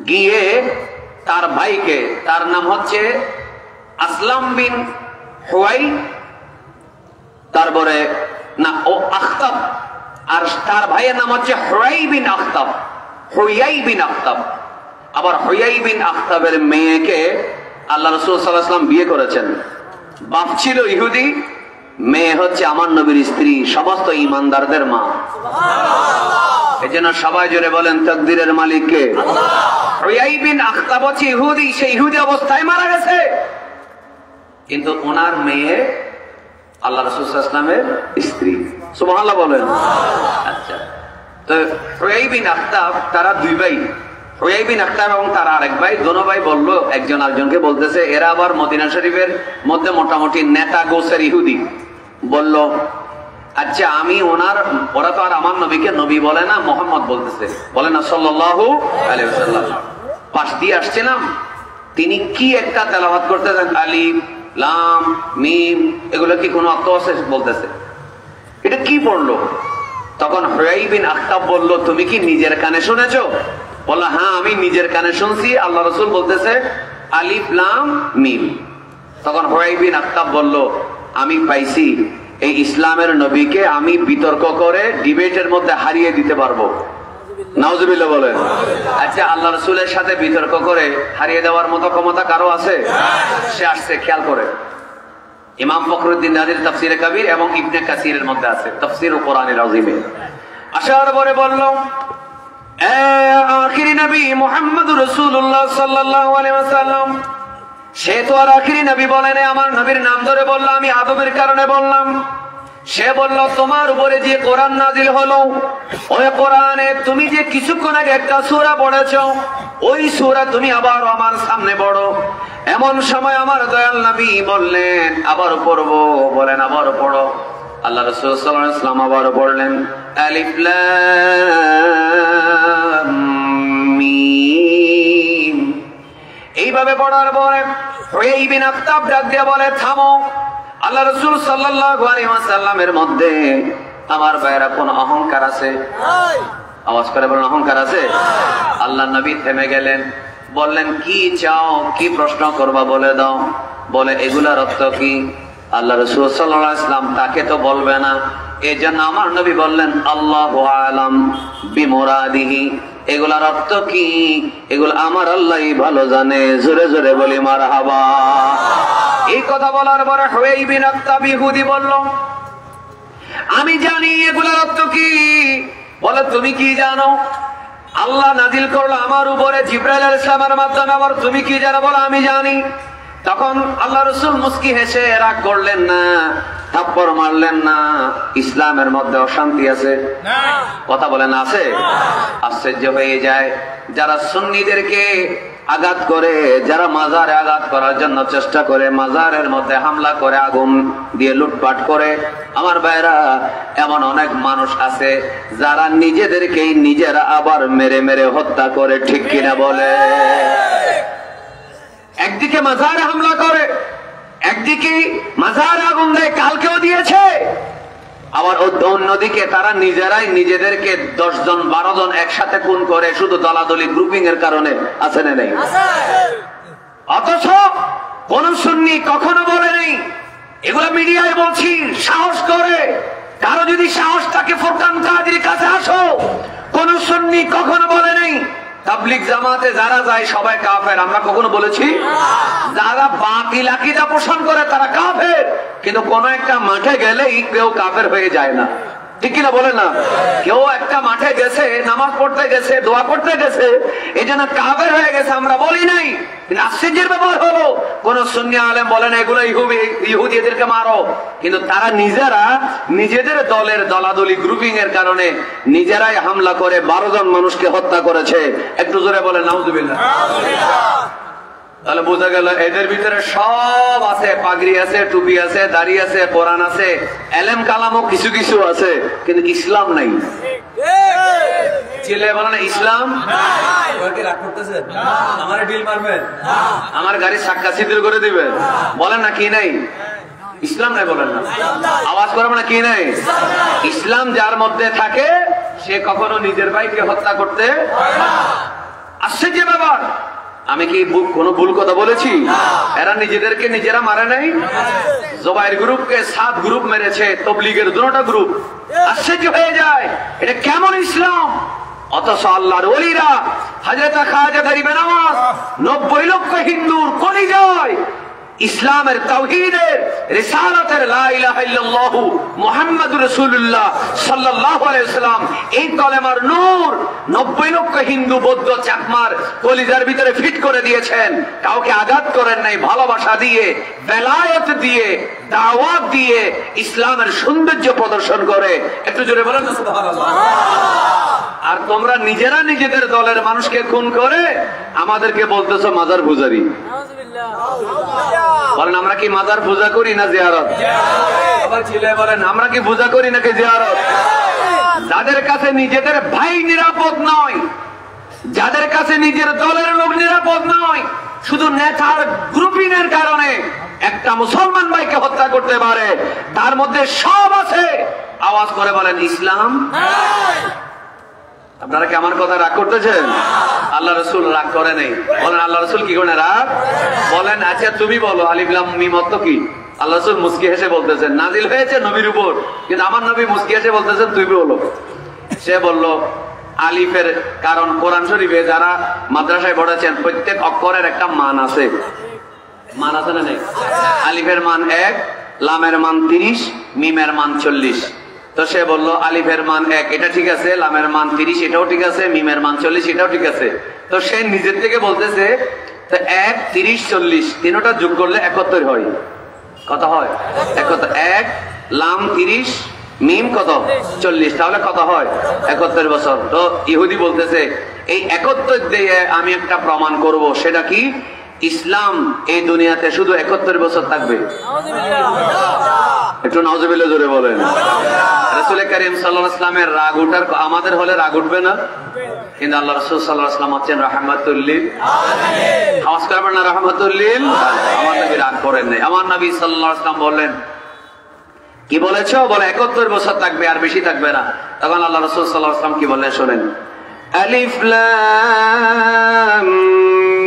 গিয়ে তার ভাইকে, তার নাম হচ্ছে আসলাম বিন হুয়াই, তারপরে না ও আখতাব, আর তার ভাইয়ের নাম হচ্ছে হুয়াই বিন আখতাব, হুয়াই বিন আখতাব। আবার হুয়াই বিন আখতাবের মেয়েকে আল্লাহ রাসূল সাল্লাল্লাহু আলাইহি ওয়াসাল্লাম বিয়ে করেছেন। বাপ ছিল ইহুদি, মেয়ে হচ্ছে আমার নবীর স্ত্রী, সমস্ত ঈমানদারদের মা। এজন্য সবাই জোরে বলেন তাকদীরের মালিক কে? হুয়াই বিন আখতাব হচ্ছে ইহুদি, সেই ইহুদি অবস্থায় মারা গেছে, কিন্তু ওনার মেয়ে আল্লাহ রাসূল সাল্লাল্লাহু আলাইহি ওয়াসাল্লামের স্ত্রী। সুবহানাল্লাহ বলেন। আচ্ছা, তো হুয়াই বিন আখতাব তারা দুই ভাই, হুয়াই বিন আখতাব এবং তার আরেক ভাই, দোনো ভাই বললো একজন আরেকজনকে, বলতেছে এরা আবার মদিনা শরীফের মধ্যে মোটামুটি নেতা গোছের ইহুদি, বলল আচ্ছা আমি ওরা তো আর আমার নবীকে নবী বলে না, মুহাম্মদ বলতেছে, বলে না সাল্লাল্লাহু আলাইহি ওয়াসাল্লাম। পাশ দিয়ে আসছিলাম, তিনি কি একটা তেলাওয়াত করতেছেন, আলিফ লাম মিম, এগুলো কি কোনো অর্থ আছে? বলতেছে এটা কি পড়লো? তখন হুয়াই বিন আখতাব বলল তুমি কি নিজের কানে শুনেছো? বলল হ্যাঁ আমি নিজের কানে শুনছি, আল্লাহ রাসূল বলতেছে আলিফ লাম মিম। তখন হুয়াই বিন আখতাব বলল আমি পাইছি এই ইসলামের নবীকে আমি বিতর্ক করে ডিবেটের মধ্যে হারিয়ে দিতে পারবো। নাউজুবিল্লাহ বলেন। আচ্ছা, আল্লাহ রাসূলের সাথে বিতর্ক করে হারিয়ে দেওয়ার মতো ক্ষমতা কারো আছে? সে আসছে, খেয়াল করে ইমাম ফখরুদ্দিন রাজির তাফসীরে কবির এবং ইবনে কাসিরের মধ্যে আছে, তাফসীর ও কোরআনুল আযীমে। আসার পরে বলল আখিরি নবী মুহাম্মদুর রাসূলুল্লাহ সাল্লাল্লাহু আলাইহি ওয়াসাল্লাম, সে তো আর আখিরি নবী বলেন, আমার নবীর নাম ধরে বলল, আমি আদবের কারণে বললাম। সে বলল তোমার উপরে যে কোরআন নাজিল হলো, ওই কোরআনে তুমি যে কিছুক্ষণ আগে একটা সূরা পড়েছো, ওই সূরা তুমি আবার আমার সামনে পড়ো। এমন সময় আমার দয়াল নবী বললেন আবার পড়বো, বলেন আবার পড়ো। আল্লাহ রাসূল সাল্লাল্লাহু আলাইহি ওয়াসাল্লাম আবার পড়লেন আলিফ লাম মিম। এইভাবে পড়ার পরে হুয়াই বিন আখতাব ডাক দিয়ে বলে থামো, আল্লাহ রাসূল সাল্লাল্লাহু আলাইহি ওয়াসাল্লামের মধ্যে আমার ভাইরা কোন অহংকার আছে? আওয়াজ করে বলেন অহংকার আছে? আল্লাহ নবী থেমে গেলেন, বললেন কি চাও, কি প্রশ্ন করবা বলে দাও। বলে এগুলার অর্থ কি? আল্লাহ রাসূল সাল্লাল্লাহু আলাইহি ওয়াসাল্লাম তাকে তো বলবে না, এজন্য আমার নবী বললেন আল্লাহু আ'লাম বিমুরাদিহি, এগুলার অর্থ কি এগুলো আমার আল্লাহই ভালো জানে। জোরে জোরে বলি মারহাবা। এই কথা বলার পরে হুয়াই বিন আখতাব ইহুদি বলল আমি জানি এগুলার অর্থ কি। বলে তুমি কি জানো? আল্লাহ নাজিল করলো আমার উপরে জিবরাইল আলাইহিস সালামের মাধ্যমে, আবার তুমি কি জানো? বলো আমি জানি। তখন আল্লাহ রাসূল মুস্কি হেসে রাগ করলেন না, থাপ্পড় মারলেন না। ইসলামের মধ্যে অশান্তি আছে? কথা বলেন আছে? আশ্চর্য হয়ে যায় যারা সুন্নিদেরকে আঘাত করে, যারা মাজারে আঘাত করার জন্য চেষ্টা করে, মাজারের মধ্যে হামলা করে, আগুন দিয়ে লুটপাট করে। আমার ভাইরা, এমন অনেক মানুষ আছে যারা নিজেদেরকেই নিজেরা আবার মেরে মেরে হত্যা করে, ঠিক কিনা বলে? একদিকে মাজারে হামলা করে, একদিকে মাজারে আগুন দেয়, কালকেও দিয়েছে। আবার অন্যদিকে তারা নিজেরাই নিজেদেরকে 10 জন 12 জন একসাথে খুন করে, শুধু দলাদলি গ্রুপিং এর কারণে। আছে না নেই? অথচ কোন সুন্নি কখনো বলে নেই, এগুলা মিডিয়ায় বলছি, সাহস করে কারো যদি সাহস থাকে ফুরকান কাদির কাছে আসো। কোন সুন্নি কখনো বলে নেই তাবলীগ জামাতে যারা যায় সবাই কাফের। আমরা কখনো বলেছি? যারা বাতিল আকীদা পোষণ করে তারা কাফের, কিন্তু কোন একটা মাঠে গেলেই কেউ কাফের হয়ে যায় না, ঠিক কিনা বলে না? কেউ একটা মাঠে গেছে গেছে, নামাজ পড়তে গেছে, দোয়া করতে গেছে, এই জন্য কাফের হয়ে গেছে আমরা বলি নাই। আশ্চর্যের ব্যাপার হলো কোন সুন্নি আলেম বলেন এগুলো ইহুদিদেরকে মারো, কিন্তু তারা নিজেরা নিজেদের দলের দলাদলি গ্রুপিং এর কারণে নিজেরাই হামলা করে 12 জন মানুষকে হত্যা করেছে। একটু জোরে বলেন নাউজুবিল্লাহ। তাহলে বোঝা গেল এদের ভিতরে সব আছে, পাগড়ি আছে, টুপি আছে, দাড়ি আছে, কোরআন আছে, এলেম কালামও কিছু কিছু আছে, কিন্তু ইসলাম নাই। ছেলে বলেন ইসলাম, আমার গাড়ি সাক্কা সিদ্ধ করে দিবেন, বলেন না কি নাই? ইসলাম নাই বলেন না, আওয়াজ করবেন না কি নাই? ইসলাম যার মধ্যে থাকে সে কখনো নিজের ভাইকে হত্যা করতে আসছে। যে ব্যাপার, আমি কি কোন ভুল কথা বলেছি? এরা নিজেদেরকে নিজেরা মারে নাই। জবাইর গ্রুপকে 7 গ্রুপ মেরেছে, তবলিগের দুটো গ্রুপ। আশ্চর্য হয়ে যায়, এটা কেমন ইসলাম? অথচ আল্লাহর ওলিরা হযরত খাজা গরিব নওয়াজ 90 লক্ষ হিন্দুর কলিজায় ইসলামের, তাওহীদের, রিসালাতের, লা ইলাহা ইল্লাল্লাহু মুহাম্মাদুর রাসূলুল্লাহ সাল্লাল্লাহু আলাইহি ওয়াসাল্লাম এই কলেমার নূর 90 লক্ষ হিন্দু বৌদ্ধ চাকমার কলিজার ভিতরে ফিট করে দিয়েছেন। কাউকে আঘাত করেন নাই, ভালোবাসা দিয়ে, বেলায়েত দিয়ে, দাওয়াত দিয়ে, ইসলামের সৌন্দর্য প্রদর্শন করে। একটু জোরে বলেন সুবহানাল্লাহ। আর তোমরা নিজেরা নিজেদের দলের মানুষকে খুন করে আমাদেরকে বলতেছো মাজার পূজারি। বলেন আমরা কি মাজার পূজা করি না জিয়ারত? আবার ছেলে বলেন আমরা কি পূজা করি নাকি জিয়ারত? যাদের কাছে নিজেদের ভাই নিরাপদ নয়, যাদের কাছে নিজের দলের লোক নিরাপদ নয়, শুধু নেতার গ্রুপিং এর কারণে একটা মুসলমান ভাইকে হত্যা করতে পারে, তার মধ্যে সব আছে। আওয়াজ করে বলেন ইসলাম। আপনারা কি আমার কথা রাগ করতেছেন? আল্লাহ রাসূল রাগ করে নেই। বলেন আল্লাহ রাসূল কি করে রাগ? বলেন আচ্ছা তুমি বলো আলিফ লাম মিম অর্থ কি? আল্লাহ রাসূল মুস্কি হেসে বলতেছেন নাজিল হয়েছে নবীর উপর, কিন্তু আমার নবী মুস্কি হেসে বলতেছেন তুমি বলো। সে বলল আলিফের কারণ কোরআন শরীফে যারা মাদ্রাসায় পড়েছেন প্রত্যেক অক্ষরের একটা মান আছে। মান আছে না নেই? আলিফের মান 1, লামের মান 30, মিমের মান 40। তো সে বলল আলিফের মান 1 এটা ঠিক আছে, লামের মান 30 এটাও ঠিক আছে, মিমের মান 40 এটাও ঠিক আছে। তো সে নিজের থেকে বলতেছে 1, 30, 40 তিনটা যোগ করলে 71 হয়। কত হয়? 71। 1 লাম 30 মিম কত? 40, তাহলে কত হয়? 71 বছর। তো ইহুদি বলতেছে এই 71 দিয়ে আমি একটা প্রমাণ করব। সেটা কি? ইসলাম এই দুনিয়াতে শুধু 71 বছর থাকবে। একটু নাউজুবিল্লাহ জোরে বলেন। রাসূল কারীম সাল্লাল্লাহু আলাইহি ওয়াসাল্লামের রাগ উঠার আমাদের হলে রাগ উঠবে না? কিন্তু আল্লাহ রাসূল সাল্লাল্লাহু আলাইহি ওয়াসাল্লাম হচ্ছেন রাহমাতুল লিল আলামিন। আওয়াজ করবেন না রাহমাতুল লিল। আমার নবী রাগ করেন নাই। আমার নবী সাল্লাল্লাহু আলাইহি ওয়াসাল্লাম বললেন কি বলেছো? বলে 71 বছর থাকবে, আর বেশি থাকবে না। তখন আল্লাহ রাসূল সাল্লাল্লাহু আলাইহি ওয়াসাল্লাম কি বললেন শুনেন। আলিফ লাম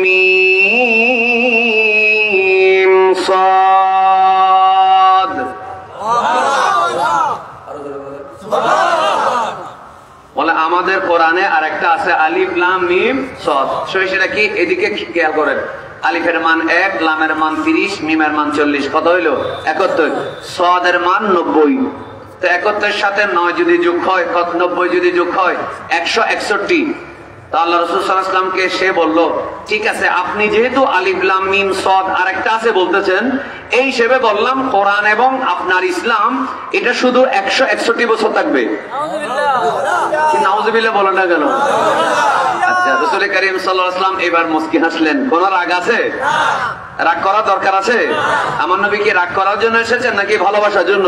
মিম সাদ। বলে আমাদের কোরআনে আরেকটা আছে আলিফ লাম মিম সাদ। সেটা কি? এদিকে খেয়াল করেন। আলিফের মান 1, লামের মান 30, মিমের মান 40, কত হইল? 71। সাদের মান 90। তো 71 সাথে 9 যদি যোগ হয়, 90 যদি যোগ হয় 161। তো আল্লাহ রাসূল সাল্লাল্লাহু আলাইহি ওয়াসাল্লামকে সে বলল ঠিক আছে, আপনি যেহেতু আলিফ লাম মিম সাদ আরেকটা আছে বলতেছেন, এই হিসেবে বললাম কোরআন এবং আপনার ইসলাম এটা শুধু 161 বছর থাকবে। নাউজুবিল্লাহ বলেন না কেন? আচ্ছা, রাসূল কারীম সাল্লাল্লাহু আলাইহি ওয়াসাল্লাম এবার মুস্কি হাসলেন। কোন রাগ আছে? রাগ করা দরকার আছে? আমার নবী কি রাগ করার জন্য এসেছেন নাকি ভালোবাসার জন্য?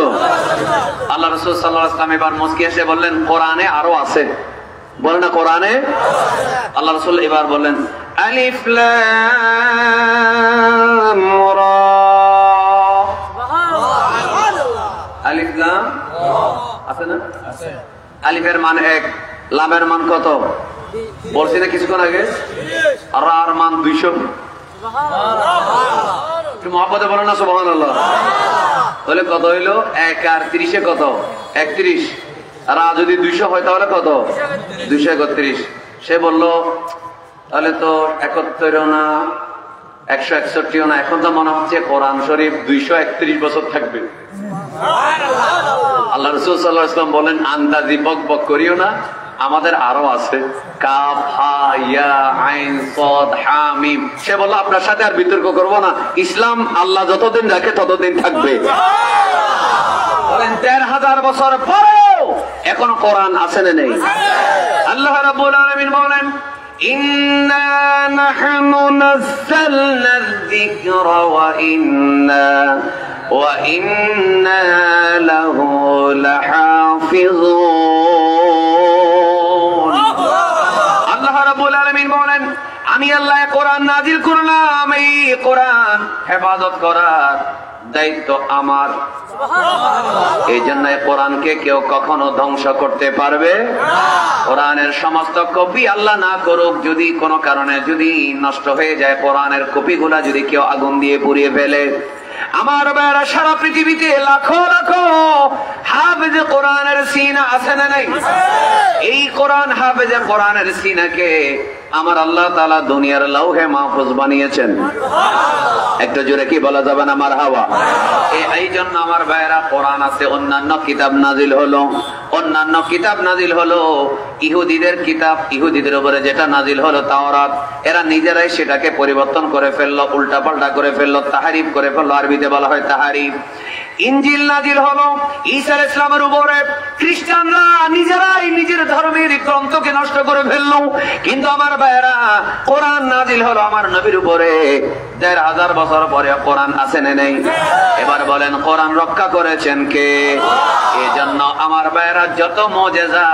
আল্লাহ রাসূল সাল্লাল্লাহু আলাইহি ওয়াসাল্লাম এবার মুস্কি হেসে বললেন কোরআনে আরো আছে। বলেন না কোরআনে? আল্লাহ রাসূল এবার বললেন আলিফ লাম রা। আলিফ লাম আছে না? আছে। আলিফের মান 1, লামের মান কত? বলছি না কিছুক্ষণ আগে? রার মান 200। একটু মহব্বতে বলেন না সুবহানাল্লাহ। তাহলে কত হইলো? 1 আর 30 কত? 31। রা যদি 200 হয় তাহলে কত? 231। সে বলল তাহলে তো 71ও না 161ও না, এখন তো মনে হচ্ছে কোরআন শরীফ 231 বছর থাকবে। আল্লাহ রাসূল সাল্লাল্লাহু আলাইহি ওয়াসাল্লাম বলেন আন্দাজি বক বক করিও না, আমাদের আরো আছে কাফ হা ইয়া আইন সাদ হা মিম। সে বলল আপনার সাথে আর বিতর্ক করব না, ইসলাম আল্লাহ যতদিন রাখে ততদিন থাকবে। বলেন ১৩,০০০ বছর পরেও এখনো কোরআন আছে না নেই? আল্লাহ রাব্বুল আলামিন বলেন ইন্না নাহনু নাযালনা যিকরা ওয়া ইন্না লাহু লাহাফিজুন। আল্লাহ রাব্বুল আলামিন বলেন আমি আল্লাহ কোরআন নাজিল করলাম, এই কোরআন হেফাজত করার দায়িত্ব আমার। এই জন্য কোরআনকে কেউ কখনো ধ্বংস করতে পারবে না। কোরআনের সমস্ত কপি আল্লাহ না করুক, যদি কোনো কারণে যদি নষ্ট হয়ে যায়, কোরআনের কপিগুলা যদি কেউ আগুন দিয়ে পুড়িয়ে ফেলে, আমার ভাইরা সারা পৃথিবীতে লাখো লাখো হাফেজে কোরআনের সিনা আছে না নাই? এই কোরআন হাফেজে কোরআনের সিনাকে আমার আল্লাহ তাআলা দুনিয়ার লৌহে মাহফুজ বানিয়েছেন। একটু জোরে কি বলা যাবে না মারহাবা? এই জন্য আমার ভাইরা কোরআন আছে, অন্যান্য কিতাব নাজিল হলো, অন্যান্য কিতাব নাজিল হলো ইহুদিদের কিতাব, ইহুদিদের উপরে যেটা নাজিল হলো তাওরাত, এরা নিজেরাই সেটাকে পরিবর্তন করে ফেললো, উল্টা পাল্টা করে ফেললো, তাহারিফ করে ফেললো, আরবিতে বলা হয় তাহারিফ। ইনজিল নাজিল হলো ঈসা আলাইহিস সালামের উপরে, খ্রিস্টানরা নিজেরাই নিজের ধর্মের গ্রন্থকে নষ্ট করে ফেললো। কিন্তু আমার ভাইরা কোরআন নাজিল হলো আমার নবীর উপরে, ১৫০০ বছর পরে কোরআন আছে না নেই? এবার বলেন কোরআন রক্ষা করেছেন কে? এই জন্য আমার ভাইরা যত মুজিজা,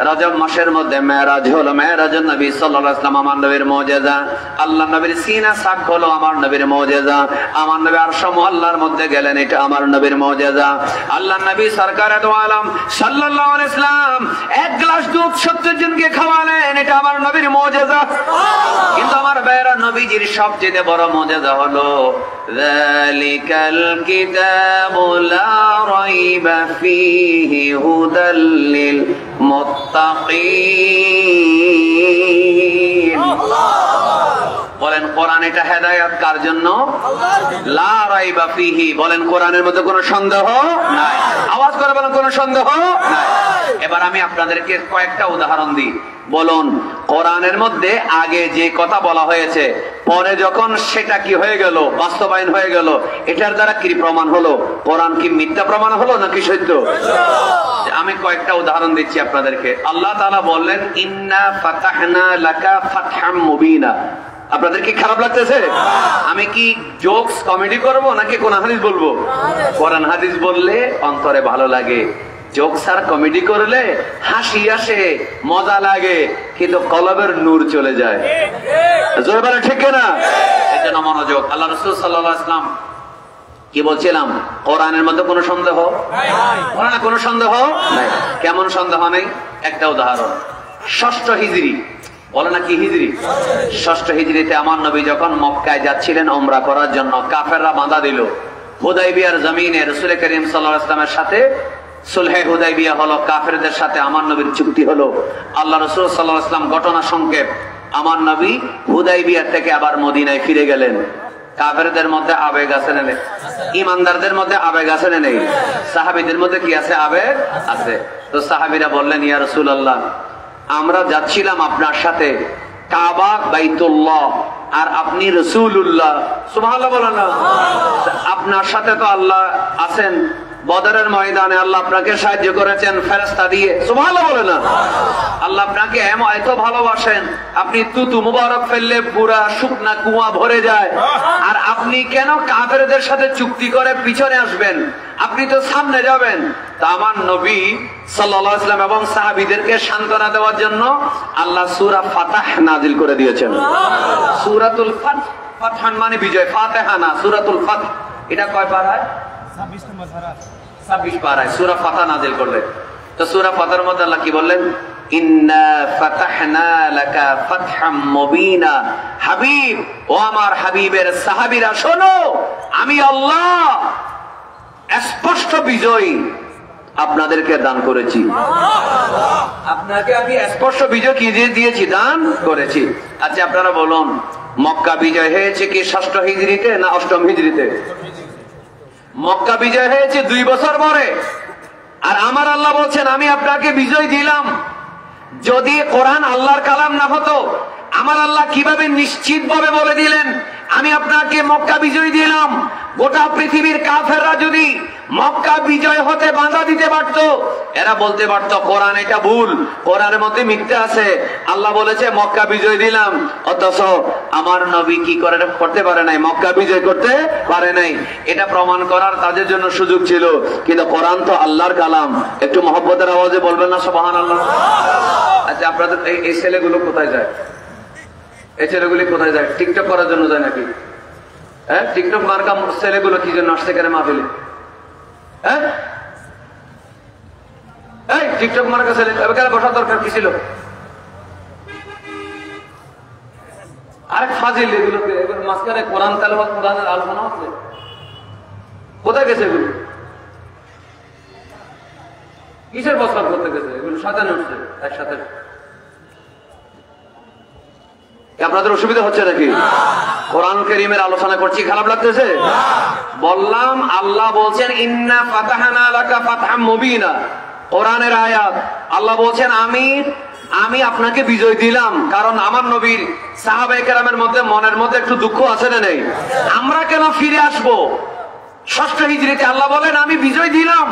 রজব মাসের মধ্যে মেরাজ হলো, মেরাজুন নবী সাল্লাল্লাহু আলাইহি ওয়াসাল্লাম আমার নবীর মুজিজা, আল্লাহ নবীর সিনা সাক হলো আমার নবীর মুজিজা, আমার নবী আরশ মুআল্লার মধ্যে গেলেন, এটা আমার নবীর মুজিজা। আল্লাহ নবী সরকারে দো আলম সাল্লাল্লাহু আলাইহি ওয়াসাল্লাম ১ গ্লাস দুধ ৭০ জনকে খাওয়ালেন, এটা আমার নবীর মুজিজা। কিন্তু আমার ভাইরা নবীজির সবচেয়ে বড় মুজিজা হলো যালিকাল কিতাবু লা রাইবা ফীহি হুদাল লিল মুত্তাকিন। বলেন কোরআন এটা হেদায়েত কার জন্য? লা রাইবা ফীহি। বলেন কোরআনের মধ্যে কোনো সন্দেহ নাই। আওয়াজ করে বলেন কোনো সন্দেহ নাই। এবার আমি আপনাদেরকে কয়েকটা উদাহরণ দিই। বলুন কোরআনের মধ্যে আগে যে কথা বলা হয়েছে, পরে যখন সেটা কি হয়ে গেল, বাস্তবায়ন হয়ে গেল, এটার দ্বারা কি প্রমাণ হলো? কোরআন কি মিথ্যা প্রমাণ হলো নাকি সত্য? আমি কয়েকটা উদাহরণ দিচ্ছি আপনাদেরকে। আল্লাহ তাআলা বললেন ইন্না ফাতাহনা লাকা ফাতহাম মুবিনা। আপনাদের কি খারাপ লাগতেছে? আমি কি জোকস কমেডি করব নাকি কোন হাদিস বলবো? কোরআন হাদিস বললে অন্তরে ভালো লাগে, জোকস আর কমেডি করলে হাসি আসে, মজা লাগে, কিন্তু কলবের নূর চলে যায়। জোরে বলেন ঠিক না? এজন্য মনোযোগ। আল্লাহ রাসূল সাল্লাল্লাহু আলাইহি ওয়াসাল্লাম কি বলছিলাম? কোরআনের মধ্যে কোনো সন্দেহ নাই, কোনো সন্দেহ নাই। কেমন সন্দেহ নেই? একটা উদাহরণ, ৬ষ্ঠ হিজরি, বলে না কি হিজরি? ৬ষ্ঠ হিজরিতে আমার নবী যখন মক্কায় যাচ্ছিলেন উমরা করার জন্য, কাফেররা বাধা দিল। হুদাইবিয়ার জমিনে রাসূল করিম সাল্লাল্লাহু আলাইহি ওয়াসাল্লামের সাথে সুলহে হুদাইবিয়া হলো, কাফেরদের সাথে আমার নবীর চুক্তি হলো। আল্লাহ রাসূল সাল্লাল্লাহু আলাইহি ওয়াসাল্লাম ঘটনা সংক্ষেপ, আমার নবী হুদাইবিয়া থেকে আবার মদিনায় ফিরে গেলেন। কাফেরদের মধ্যে আবেগ আছে না নেই? ইমানদারদের মধ্যে আবেগ আছে না নেই? সাহাবীদের মধ্যে কি আছে? আবেগ আছে। তো সাহাবীরা বললেন ইয়া রাসূলুল্লাহ, আমরা যাচ্ছিলাম আপনার সাথে, কাবা বাইতুল্লাহ আর আপনি রাসূলুল্লাহ, সুবহানাল্লাহ বলেন না? আপনার সাথে তো আল্লাহ আছেন, বদরের ময়দানে আল্লাহ আপনাকে সাহায্য করেছেন ফেরেশতা দিয়ে, সুবহানাল্লাহ বলেন না? আল্লাহ আপনাকে এত ভালোবাসেন, আপনি তুতু মুবারক ফেললে পুরা শুকনা কুয়া ভরে যায়, আর আপনি কেন কাফেরদের সাথে চুক্তি করে পিছনে আসবেন? আপনি তো সামনে যাবেন। তা আমার নবী সাল্লাল্লাহু আলাইহি ওয়াসাল্লাম এবং সাহাবীদেরকে সান্ত্বনা দেওয়ার জন্য আল্লাহ সূরা ফাতাহ নাজিল করে দিয়েছেন। সূরাতুল ফাতহ, ফাতহান মানে বিজয়, ফাতিহা না, সূরাতুল ফাতহ। এটা কয় পারায়? 26 নম্বর পারা, 26 পারায় সূরা ফাতহ নাজিল করলেন। তো সূরা ফাতহের মধ্যে আল্লাহ কি বললেন? ইন্না ফাতাহনা লাকা ফাতহাম মুবিনা। হাবিব, ও আমার হাবিবের সাহাবীরা শোনো, আমি আল্লাহ স্পষ্ট বিজয় আপনাদেরকে দান করেছি। আপনাকে আমি স্পষ্ট বিজয় কি দিয়েছি? দান করেছি। আচ্ছা আপনারা বলুন, মক্কা বিজয় হয়েছে কি ৬ষ্ঠ হিজরিতে না ৮ম হিজরিতে? মক্কা বিজয় হয়েছে ২ বছর পরে। আর আমার আল্লাহ বলছেন আমি আপনাকে বিজয় দিলাম যদি কোরআন আল্লাহর কালাম না হতো, আমার আল্লাহ কিভাবে নিশ্চিত ভাবে বলে দিলেন আমি আপনাকে মক্কা বিজয় দিলাম। গোটা পৃথিবীর কাফেররা যদি মক্কা বিজয় হতে বাধা দিতে পারত, এরা বলতে পারত কোরআন এটা ভুল, কোরআনের মধ্যে মিথ্যা আছে। আল্লাহ বলেছে মক্কা বিজয় দিলাম, অথচ আমার নবী কি করতে পারে নাই, মক্কা বিজয় করতে পারে নাই। এটা প্রমাণ করার তাদের জন্য সুযোগ ছিল, কিন্তু কোরআন তো আল্লাহর কালাম। একটু মহব্বতের আওয়াজে বলবেন না সুবহানাল্লাহ? আচ্ছা, আপনাদের এই ছেলেগুলো কোথায় যায়? এই ছেলেগুলি কোথায় যায়? টিকটক করার জন্য যায় নাকি? হ্যাঁ, টিকটক মার্কা ছেলেগুলো কি জন্য আসছে কেন মাহফিলে? হ্যাঁ, এই টিকটক মার্কা ছেলে এখানে বসার দরকার কি ছিল? আরেক ফাজিল এগুলোকে, এগুলো মাঝখানে কোরআন তেলাওয়াত, কোরআনের আলোচনা হচ্ছে, কোথায় গেছে এগুলো? কিসের বসবাস করতে গেছে? এগুলো সাজানো হচ্ছে একসাথে। আপনাদের অসুবিধা হচ্ছে নাকি? কোরআন কারীমের আলোচনা করছি, খারাপ লাগতেছে? বললাম আল্লাহ বলছেন ইন্না ফাতাহনা লাকা ফাতহাম মুবিনা, কোরআনের আয়াত। আল্লাহ বলছেন আমি আপনাকে বিজয় দিলাম। কারণ আমার নবীর সাহাবায়ে কেরামের মধ্যে মনের মধ্যে একটু দুঃখ আছে না নেই? আমরা কেন ফিরে আসবো? ষষ্ঠ হিজরিতে আল্লাহ বলেন আমি বিজয় দিলাম,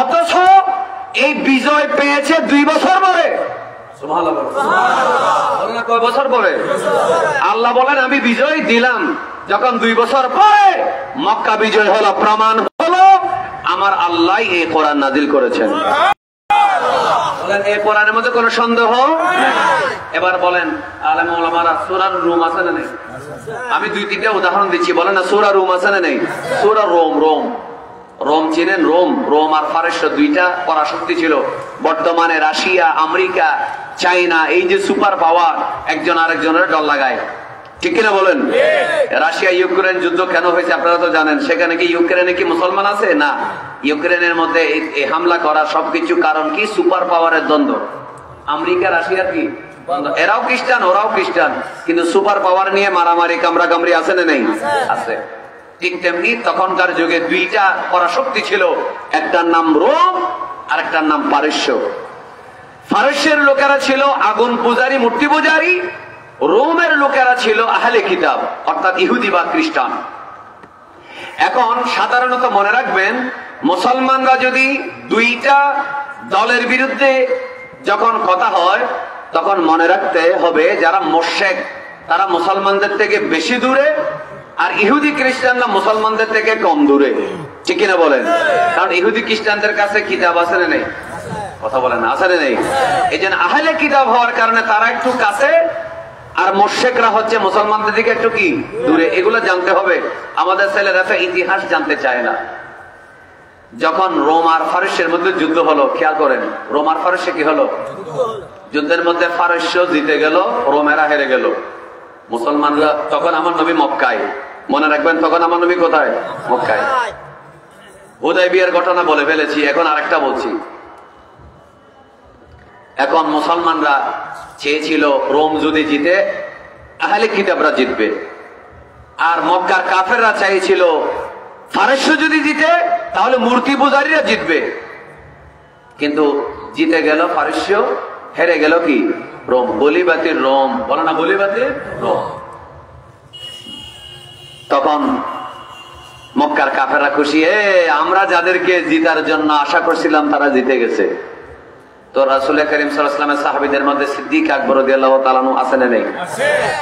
অথচ এই বিজয় পেয়েছে 2 বছর পরে। কয় বছর পরে? আল্লাহ বলেন আমি বিজয় দিলাম, যখন 2 বছর পরে মক্কা বিজয় হলো, প্রমাণ হলো আমার আল্লাহ এই কোরআন নাজিল করেছেন। বলেন এই কোরআনের মধ্যে কোনো সন্দেহ? এবার বলেন আলেম ওলামারা সূরা রুম আছে না নেই? আমি 2-3টা উদাহরণ দিচ্ছি, বলেন না সূরা রুম আছে না নেই? সূরা রোম চিনেন? রোম আর ফারস্য 2টা পরাশক্তি ছিল। বর্তমানে রাশিয়া, আমেরিকা, চাইনা, এই যে সুপার পাওয়ার, একজন আরেকজনের ডর লাগায়, ঠিক কিনা বলেন? রাশিয়া ইউক্রেন যুদ্ধ কেন হয়েছে আপনারা তো জানেন। সেখানে কি ইউক্রেনে কি মুসলমান আছে? না। ইউক্রেনের মধ্যে এই হামলা করা সবকিছু কারণ কি? সুপার পাওয়ারের দ্বন্দ্ব। আমেরিকা রাশিয়ার কি এরাও খ্রিস্টান, ওরাও খ্রিস্টান, কিন্তু সুপার পাওয়ার নিয়ে মারামারি কামড়াকামড়ি আছে না নেই? আছে। ঠিক তেমনি তখনকার যুগে 2টা পরাশক্তি ছিল, একটার নাম রোম আর একটার নাম পারস্য। ফারস্যের লোকেরা ছিল আগুন পূজারী, মূর্তি পূজারী। রোমের লোকেরা ছিল আহলে কিতাব, অর্থাৎ ইহুদি বা খ্রিস্টান। এখন সাধারণত মনে রাখবেন, মুসলমানরা যদি 2টা দলের বিরুদ্ধে যখন কথা হয়, তখন মনে রাখতে হবে যারা মুশরিক তারা মুসলমানদের থেকে বেশি দূরে, আর ইহুদি খ্রিস্টানরা মুসলমানদের থেকে কম দূরে, ঠিক কিনা বলেন? কারণ ইহুদি খ্রিস্টানদের কাছে কিতাব আছে না নেই? কথা বলেন না, আছে না নেই? এই জন্য আহলে কিতাব হওয়ার কারণে তারা একটু কাছে, আর মুশরিকরা হচ্ছে মুসলমানদের দিকে একটু কি দূরে। এগুলো জানতে হবে। আমাদের ছেলেরা ইতিহাস জানতে চায় না। যখন রোম আর ফারস্যের মধ্যে যুদ্ধ হলো, খেয়াল করেন, রোম আর ফারস্য কি হলো? যুদ্ধের মধ্যে ফারস্য জিতে গেল, রোমেরা হেরে গেল। মুসলমানরা তখন আমার নবী মক্কায়, মনে রাখবেন তখন আমার নবী কোথায়? মক্কায়। হুদায়বিয়ার ঘটনা বলে ফেলেছি, এখন আরেকটা বলছি। এখন মুসলমানরা চেয়েছিল রোম যদি জিতে আহলে কিতাবরা জিতবে, আর মক্কার কাফেররা চাইছিল ফারস্য যদি জিতে তাহলে মূর্তি পূজারীরা জিতবে। কিন্তু জিতে গেল ফারস্য, হেরে গেল কি? রোম। বলিবাতির রোম, বলো না বলিবাতির রোম। তখন মক্কার কাফেররা খুশি, আমরা যাদেরকে জিতার জন্য আশা করছিলাম তারা জিতে গেছে। তো রাসূল করিম সাল্লাল্লাহু আলাইহি ওয়াসাল্লামের সাহাবীদের মধ্যে সিদ্দিক আকবর রাদিয়াল্লাহু তাআলা আনহু আছেন না নেই?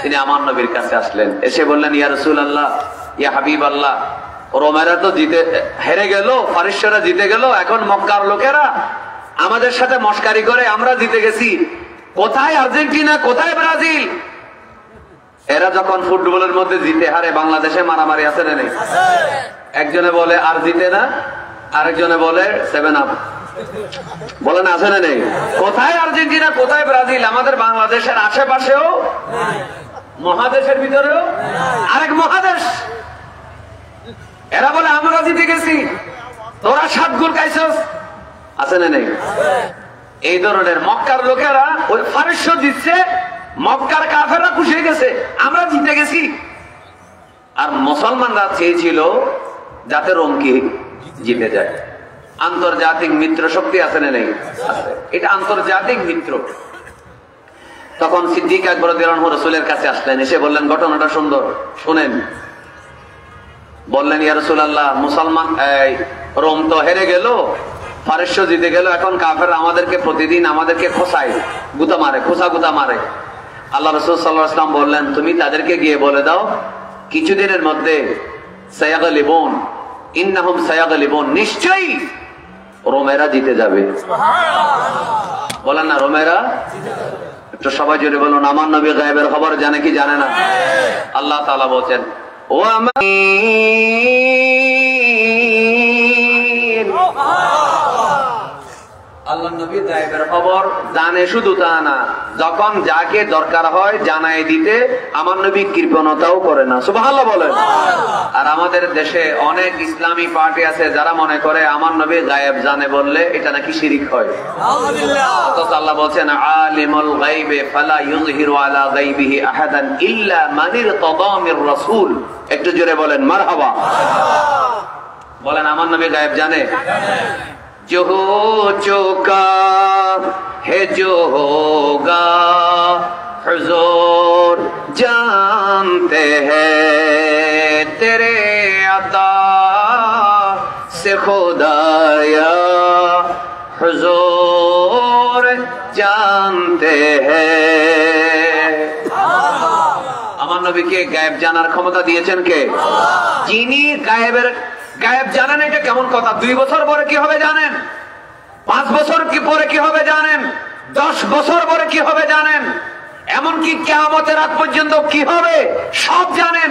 তিনি আমার নবীর কাছে আসলেন, এসে বললেন ইয়া রাসূলুল্লাহ, ইয়া হাবিবাল্লাহ, রোমেরা তো জিতে হেরে গেল, ফারস্যরা জিতে গেল, এখন মক্কার লোকেরা আমাদের সাথে মশকারি করে আমরা জিতে গেছি। কোথায় আর্জেন্টিনা, কোথায় ব্রাজিল? এরা যখন ফুটবলের মধ্যে জিতে হারে, বাংলাদেশে মারামারি আছে না নেই? একজনে বলে আর জিতে না, আরেকজনে বলে 7 আপ, বলেন আছে না নেই? কোথায় আর্জেন্টিনা, কোথায় ব্রাজিল? আমাদের বাংলাদেশের আশেপাশেও, মহাদেশের ভিতরেও আরেক মহাদেশ। এরা বলে আমরা জিতে গেছি, তোরা 7 গোল খাইছস, আছে না নেই? এই ধরনের মক্কার লোকেরা, ওই ফারস্য জিতছে, মক্কার কাফেররা খুশি হয়ে গেছে, আমরা জিতে গেছি। আর মুসলমানরা চেয়েছিল যাতে রোম কি জিতে যায়। আন্তর্জাতিক মিত্র শক্তি আছে না নেই? আছে। এটা আন্তর্জাতিক মিত্র। তখন সিদ্দিক আকবর রাদিয়াল্লাহু আনহু রাসূলের কাছে আসলেন, এসে বললেন ঘটনাটা সুন্দর, শুনেন। বললেন ইয়া রাসূলুল্লাহ, মুসলমান রোম তো হেরে গেল, পারস্য জিতে গেল, এখন কাফের আমাদেরকে প্রতিদিন আমাদেরকে খোঁচায়, গুতা মারে, খোঁচা গুতা মারে। আল্লাহ রাসূল সাল্লাল্লাহু আলাইহি ওয়াসাল্লাম বললেন, তুমি তাদেরকে গিয়ে বলে দাও কিছুদিনের মধ্যে সায়াগলিবুন, ইন্নাহুম সায়াগলিবুন, নিশ্চয়ই রোমেরা জিতে যাবে। বলেন না রোমেরা? একটু সবাই জোরে বলুন, আমার নবী গায়েবের খবর জানে কি জানে না? আল্লাহ তাআলা বলেন ও আমার আল্লাহ নবী গায়েবের খবর জানে, শুধু তা না, যখন যাকে দরকার হয় জানাই দিতে আমার নবী কৃপণতাও করে না। সুবহানাল্লাহ বলেন। আর আমাদের দেশে অনেক ইসলামী পার্টি আছে যারা মনে করে আমার নবী গায়েব জানে বললে এটা নাকি শিরিক হয়। অথচ আল্লাহ বলছেন আলিমুল গায়বে ফালা ইউযহিরু আলা গায়বিহি আহাদান ইল্লা মান ইরতাদা মির রাসূল। একটু জোরে বলেন মারহাবা। বলেন আমার নবী গায়েব জানে? जो हो चुका है जो होगा हुजूर जानते हैं तेरे अता से खुदाया हुजूर जानते हैं। আমার নবীকে গায়েব জানার ক্ষমতা দিয়েছেন কে? যিনি গায়েব জানেন। এটা কেমন কথা? 2 বছর পরে কি হবে জানেন? 5 বছর পরে কি হবে জানেন? 10 বছর পরে কি হবে জানেন? এমনকি কিয়ামতের আগ পর্যন্ত কি হবে সব জানেন।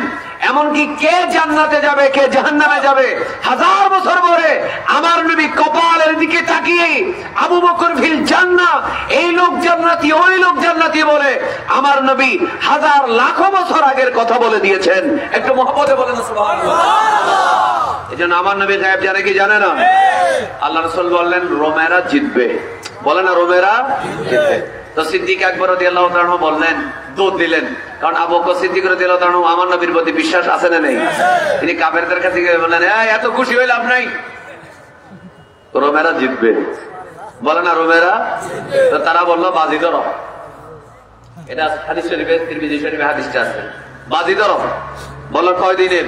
এমনকি কে জান্নাতে যাবে কে জাহান্নামে যাবে 1000 বছর পরে আমার নবী কপালের দিকে তাকিয়ে আবু বকর ফিল জান্নাহ, এই লোক জান্নাতি ওই লোক জান্নাতি বলে আমার নবী 1000 লাখ বছর আগের কথা বলে দিয়েছেন। একটু মহব্বতে বলেন সুবহানাল্লাহ। এজন্য আমার নবী গায়েব জানে কি জানে না? আল্লাহ রাসূল বললেন রোমেরা জিতবে। বলে না রোমেরা জিতবে। তো সিদ্দিক আকবর রাদিয়াল্লাহু তাআলা বললেন, দৌড় দিলেন, কারণ আবু বকর সিদ্দিক রাদিয়াল্লাহু তাআলা আমার নবীর প্রতি বিশ্বাস আছে না নেই? তিনি কাফেরদের কাছে গিয়ে বললেন এত খুশি হয়ে লাভ নাই, রোমেরা জিতবে। বলে না রোমেরা? তো তারা বললো বাজি ধরো। এটা হাদিস শরীফে, তিরমিজি শরীফে হাদিসটা আছে, বাজি ধরো। বললো কয়দিনের?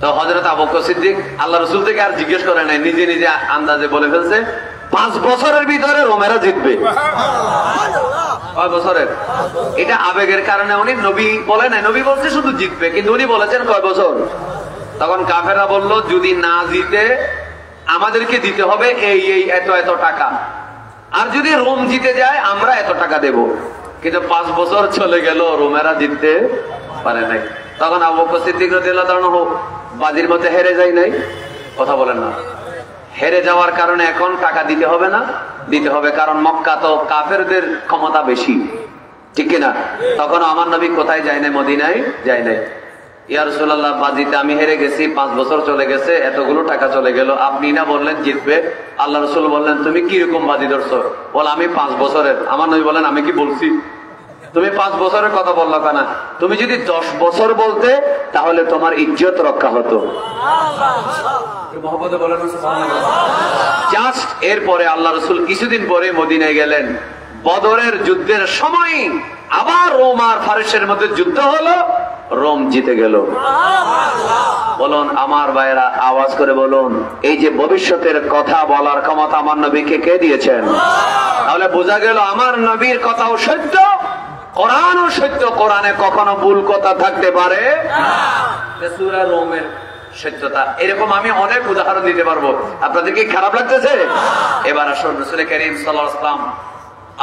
তো হযরত আবু বকর সিদ্দিক আল্লাহ রাসূল থেকে আর জিজ্ঞেস করে নাই, নিজে নিজে আন্দাজে বলে ফেলছে 5 বছরের ভিতরে রোমেরা জিতবে। 5 বছরের? এটা আবেগের কারণে উনি নবী বলে নাই, নবী বলছে শুধু জিতবে, কিন্তু উনি বলেছেন কয় বছর। তখন কাফেররা বলল যদি না জিতে আমাদেরকে দিতে হবে এই এত এত টাকা, আর যদি রোম জিতে যায় আমরা এত টাকা দেব। কিন্তু 5 বছর চলে গেল, রোমেরা জিততে পারে নাই। তখন আবু বকর সিদ্দিক রাদিয়াল্লাহু আনহু বাজির মধ্যে হেরে যায় নাই? কথা বলেন না। হেরে যাওয়ার কারণে এখন টাকা দিতে হবে না? দিতে হবে, কারণ মক্কা তো কাফেরদের ক্ষমতা বেশি, ঠিক কিনা? তখন আমার নবী কোথায় যায় নাই? মদিনায় যায় নাই। ইয়া রাসূলুল্লাহ বাজিতে আমি হেরে গেছি, 5 বছর চলে গেছে, এতগুলো টাকা চলে গেল, আপনি না বললেন জিতবে? আল্লাহ রাসূল বললেন তুমি কি রকম বাজি ধরছো? বল আমি 5 বছরের। আমার নবী বলেন আমি কি বলছি? তুমি 5 বছরের কথা বললো কেন? তুমি যদি 10 বছর বলতে তাহলে তোমার ইজ্জত রক্ষা হতো। জাস্ট এরপরে আল্লাহ রাসূল কিছুদিন পরে মদিনায় গেলেন। বদরের যুদ্ধের সময় আবার রোম আর ফারসের মধ্যে যুদ্ধ হলো, রোম জিতে গেল। বলুন আমার ভাইরা, আওয়াজ করে বলুন, এই যে ভবিষ্যতের কথা বলার ক্ষমতা আমার নবীকে কে দিয়েছেন? তাহলে বোঝা গেল আমার নবীর কথাও সত্য, কোরআনও সত্য। কোরআনে কখনো ভুল কথা থাকতে পারে না। সূরা রোমের সত্যতা এরকম আমি অনেক উদাহরণ দিতে পারবো। আপনাদের কি খারাপ লাগতেছে? এবার আসুন রাসূল কারীম সাল্লাল্লাহু আলাইহি ওয়াসাল্লাম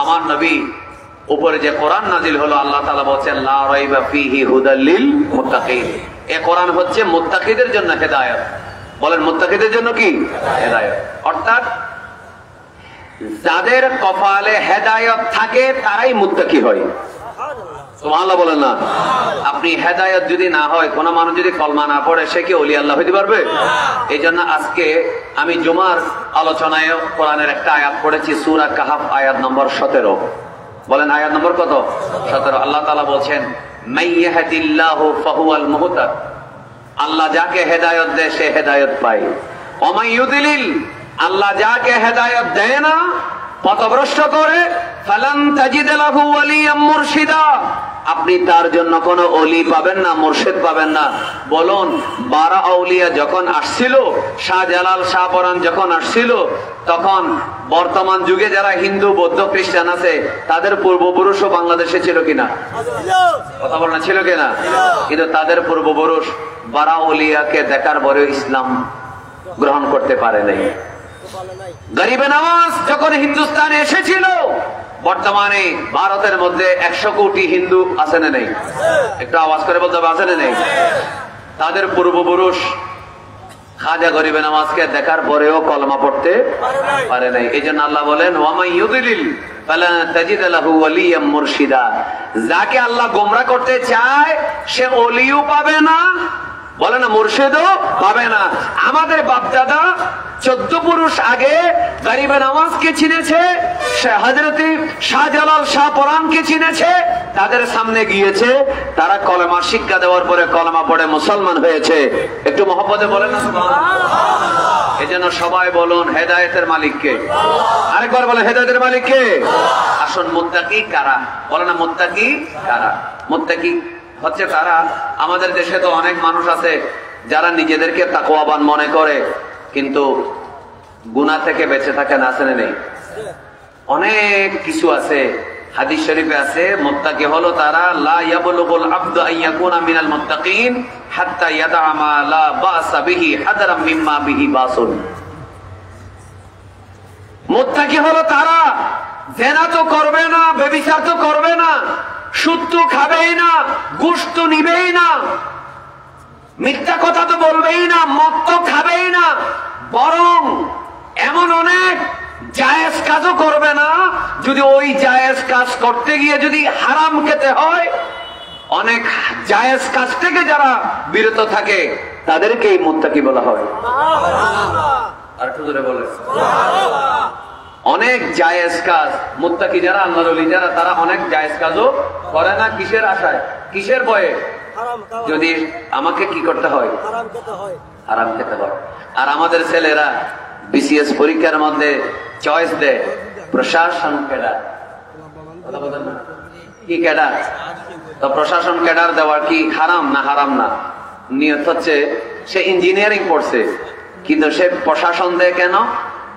আমার নবী উপরে যে কোরআন নাজিল হলো, আল্লাহ তাআলা বলেন লা রাইবা ফীহি হুদাল লিল মুত্তাকিন। এই কোরআন হচ্ছে মুত্তাকিদের জন্য হেদায়েত। বলেন মুত্তাকিদের জন্য কি? হেদায়েত। অর্থাৎ যাদের কপালে হেদায়েত থাকে তারাই মুত্তাকি হয়। সুবহানাল্লাহ বলেন না? আপনি হেদায়েত যদি না হয়, কোন মানুষ যদি কলমা না পড়ে, সে কি ওলি আল্লাহ হইতে পারবে? এই জন্য আজকে আমি জুমার আলোচনায় কোরআনের একটা আয়াত পড়েছি, সূরা কাহাফ আয়াত নম্বর 17। বলেন আয়াত নম্বর কত? 17। আল্লাহ তাআলা বলেন মাইয়াহদিল্লাহু ফাহুয়াল মুহতাদ। আল্লাহ যাকে হেদায়েত দেয় সে হেদায়েত পায়। ওয়া মাইয়ুদিলিল, আল্লাহ যাকে হেদায়েত দেয় না পথভ্রষ্ট করে, ফালান তাজিদ লাহু ওয়ালিয়াম মুরশিদা, আপনি তার জন্য কোনো ওলি পাবেন না, মুর্শিদ পাবেন না। বলুন, 12 আউলিয়া যখন আসছিল, শাহজালাল শাহপরান যখন আসছিল, তখন বর্তমান যুগে যারা হিন্দু বৌদ্ধ খ্রিস্টান আছে তাদের পূর্বপুরুষও বাংলাদেশে ছিল কিনা? কথা বল না, ছিল কিনা? কিন্তু তাদের পূর্বপুরুষ 12 আউলিয়াকে দেখার পরেও ইসলাম গ্রহণ করতে পারে নাই। গরিবে নওয়াজ যখন হিন্দুস্তানে এসেছিল, বর্তমানে ভারতের মধ্যে 100 কোটি হিন্দু আছে না নেই? একটু আওয়াজ করে বলতে হবে, আছে না নেই? তাদের পূর্বপুরুষ খাজা গরিবে নওয়াজকে দেখার পরেও কলমা পড়তে পারে নাই। এই জন্য আল্লাহ বলেন, ওয়ামাই ইউদিলিল ফালা তাজিদ লাহু ওয়ালিয়াম মুরশিদা, যাকে আল্লাহ গোমরা করতে চায় সে ওলিও পাবে না, বলে না মুর্শিদও পাবে না। আমাদের বাপদাদা 14 পুরুষ আগে গরিবে নওয়াজকে চিনেছে, হযরত শাহজালাল শাহপরানকে চিনেছে, তাদের সামনে গিয়েছে, তারা কলেমা শিক্ষা দেওয়ার পরে কলেমা পড়ে মুসলমান হয়েছে। একটু মহব্বতে বলেন না সুবহানাল্লাহ। এজন্য সবাই বলুন, হেদায়েতের মালিক কে? আরেকবার বলেন, হেদায়েতের মালিক কে? আসুন, মুত্তাকি কারা? বলে না, মুত্তাকি কারা? মুত্তাকি হচ্ছে তারা, আমাদের দেশে তো অনেক মানুষ আছে যারা নিজেদেরকে তাকওয়াবান মনে করে কিন্তু গুনাহ থেকে বেঁচে থাকে না, আছে না নেই? অনেক কিছু আছে, হাদিস শরীফে আছে, মুত্তাকি হলো তারা, লা ইয়াবলুগুল আবদু আইয়াকুনা মিনাল মুত্তাকিন হাত্তা ইয়াদা মা লা বাসা বিহি হাদারাম মিম্মা বিহি বাসুন। মুত্তাকি হলো তারা, জিনা তো করবে না, ব্যভিচার তো করবে না, সুদ তো খাবেই না, ঘুষ তো নিবেই না, মিথ্যা কথা তো বলবেই না, মদ তো খাবেই না, বরং এমন অনেক জায়েজ কাজও করবে না। যদি ওই জায়েজ কাজ করতে গিয়ে যদি হারাম খেতে হয়, অনেক জায়েজ কাজ থেকে যারা বিরত থাকে তাদেরকেই মুত্তাকি বলা হয়। আর একটু জোরে বলে, অনেক জায়েজ কাজ, মুত্তাকি যারা, আল্লাহর ওলি যারা, তারা অনেক জায়েজ কাজও করে না। কিসের আশায়, কিসের ভয়ে? যদি আমাকে কি করতে হয়, হারাম খেতে হয়। আর আমাদের ছেলেরা বিসিএস পরীক্ষার মধ্যে চয়েস দেয় প্রশাসন ক্যাডার, কি ক্যাডার? তো প্রশাসন ক্যাডার দেওয়ার কি হারাম না? হারাম না। নিয়ত হচ্ছে সে ইঞ্জিনিয়ারিং পড়ছে কিন্তু সে প্রশাসন দেয় কেন?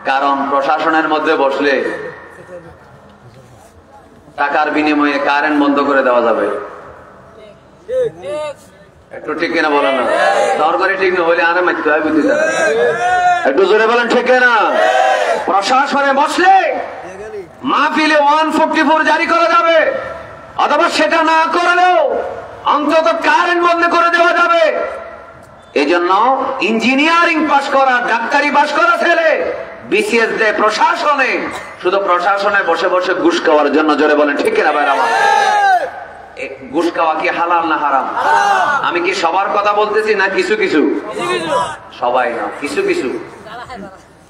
কারণ প্রশাসনের মধ্যে বসলে টাকার বিনিময়ে কারেন্ট বন্ধ করে দেওয়া যাবে। একটু ঠিক কিনা বলেন না? সরকারি ঠিক না হলে আরে মাইতে হয়, বুঝতে একটু জোরে বলেন, ঠিক না? প্রশাসনে বসলে মাহফিলে 144 জারি করা যাবে, অথবা সেটা না করলেও অন্তত কারেন্ট বন্ধ করে দেওয়া যাবে। এই জন্য ইঞ্জিনিয়ারিং পাশ করা, ডাক্তারি পাশ করা ছেলে বিসিএস দেয় প্রশাসনে, শুধু প্রশাসনে বসে বসে ঘুষ খাওয়ার জন্য। জোরে বলেন, ঠিক কিনা ভাই? আমার ঘুষ খাওয়া কি হালাল না হারাম? আমি কি সবার কথা বলতেছি না কিছু কিছু? সবাই না, কিছু কিছু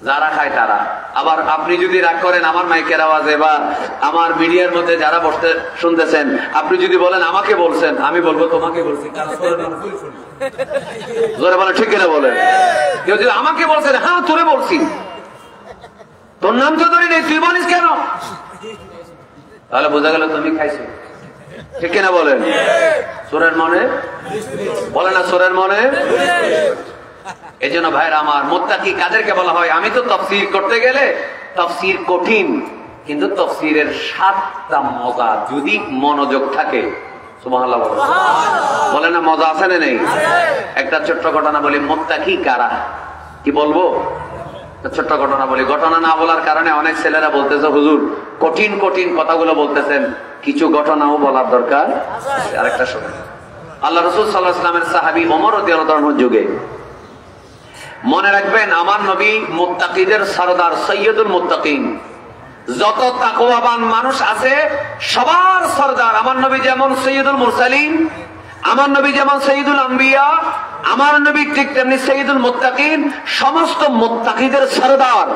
যারা খায় তারা। আবার আপনি যদি রাগ করেন আমার মাইকের আওয়াজে বা আমার মিডিয়ার মধ্যে যারা বসতে শুনতেছেন, আপনি যদি বলেন আমাকে বলছেন, আমি বলবো তোমাকে বলছি। জোরে বলেন, ঠিক কিনা বলেন? কেউ যদি আমাকে বলছেন, হ্যাঁ তোরে বলছি, তোর নাম তো ধরি নেই, তুই বলিস কেন? তাহলে বোঝা গেল তুমি খাইছো, ঠিক কিনা বলেন? চোরের মনে বলে না, চোরের মনে। এই জন্য ভাইরা আমার, মুত্তাকি কাদেরকে বলা হয়? আমি তো তাফসীর করতে গেলে তাফসীর কঠিন, কিন্তু তাফসীরের 7টা মজা যদি মনোযোগ থাকে, সুবহানাল্লাহ বলে না, মজা আছে না নেই? একটা ছোট্ট ঘটনা বলি, মুত্তাকি কারা? কি বলবো? ছোট্ট ঘটনা বলি। ঘটনা না বলার কারণে অনেক ছেলেরা বলতেছে, হুজুর কঠিন কঠিন কথাগুলো বলতেছেন, কিছু ঘটনাও বলার দরকার। আরেকটা শোনেন, আল্লাহ রাসূল সাল্লাল্লাহু আলাইহি ওয়াসাল্লামের সাহাবী ওমর রাদিয়াল্লাহু আনহুর যুগে, মনে রাখবেন আমার নবী মুত্তাকিদের সরদার, সৈয়দুল মুত্তাকিন। যত তাকওয়াবান মানুষ আছে সবার সরদার আমার নবী, যেমন সৈয়দুল মুরসালিন, আমার নবী যেমন সৈয়দুল আম্বিয়া, আমার নবী ঠিক তেমনি সৈয়দুল মুত্তাকিন, সমস্ত মুত্তাকিদের সরদার।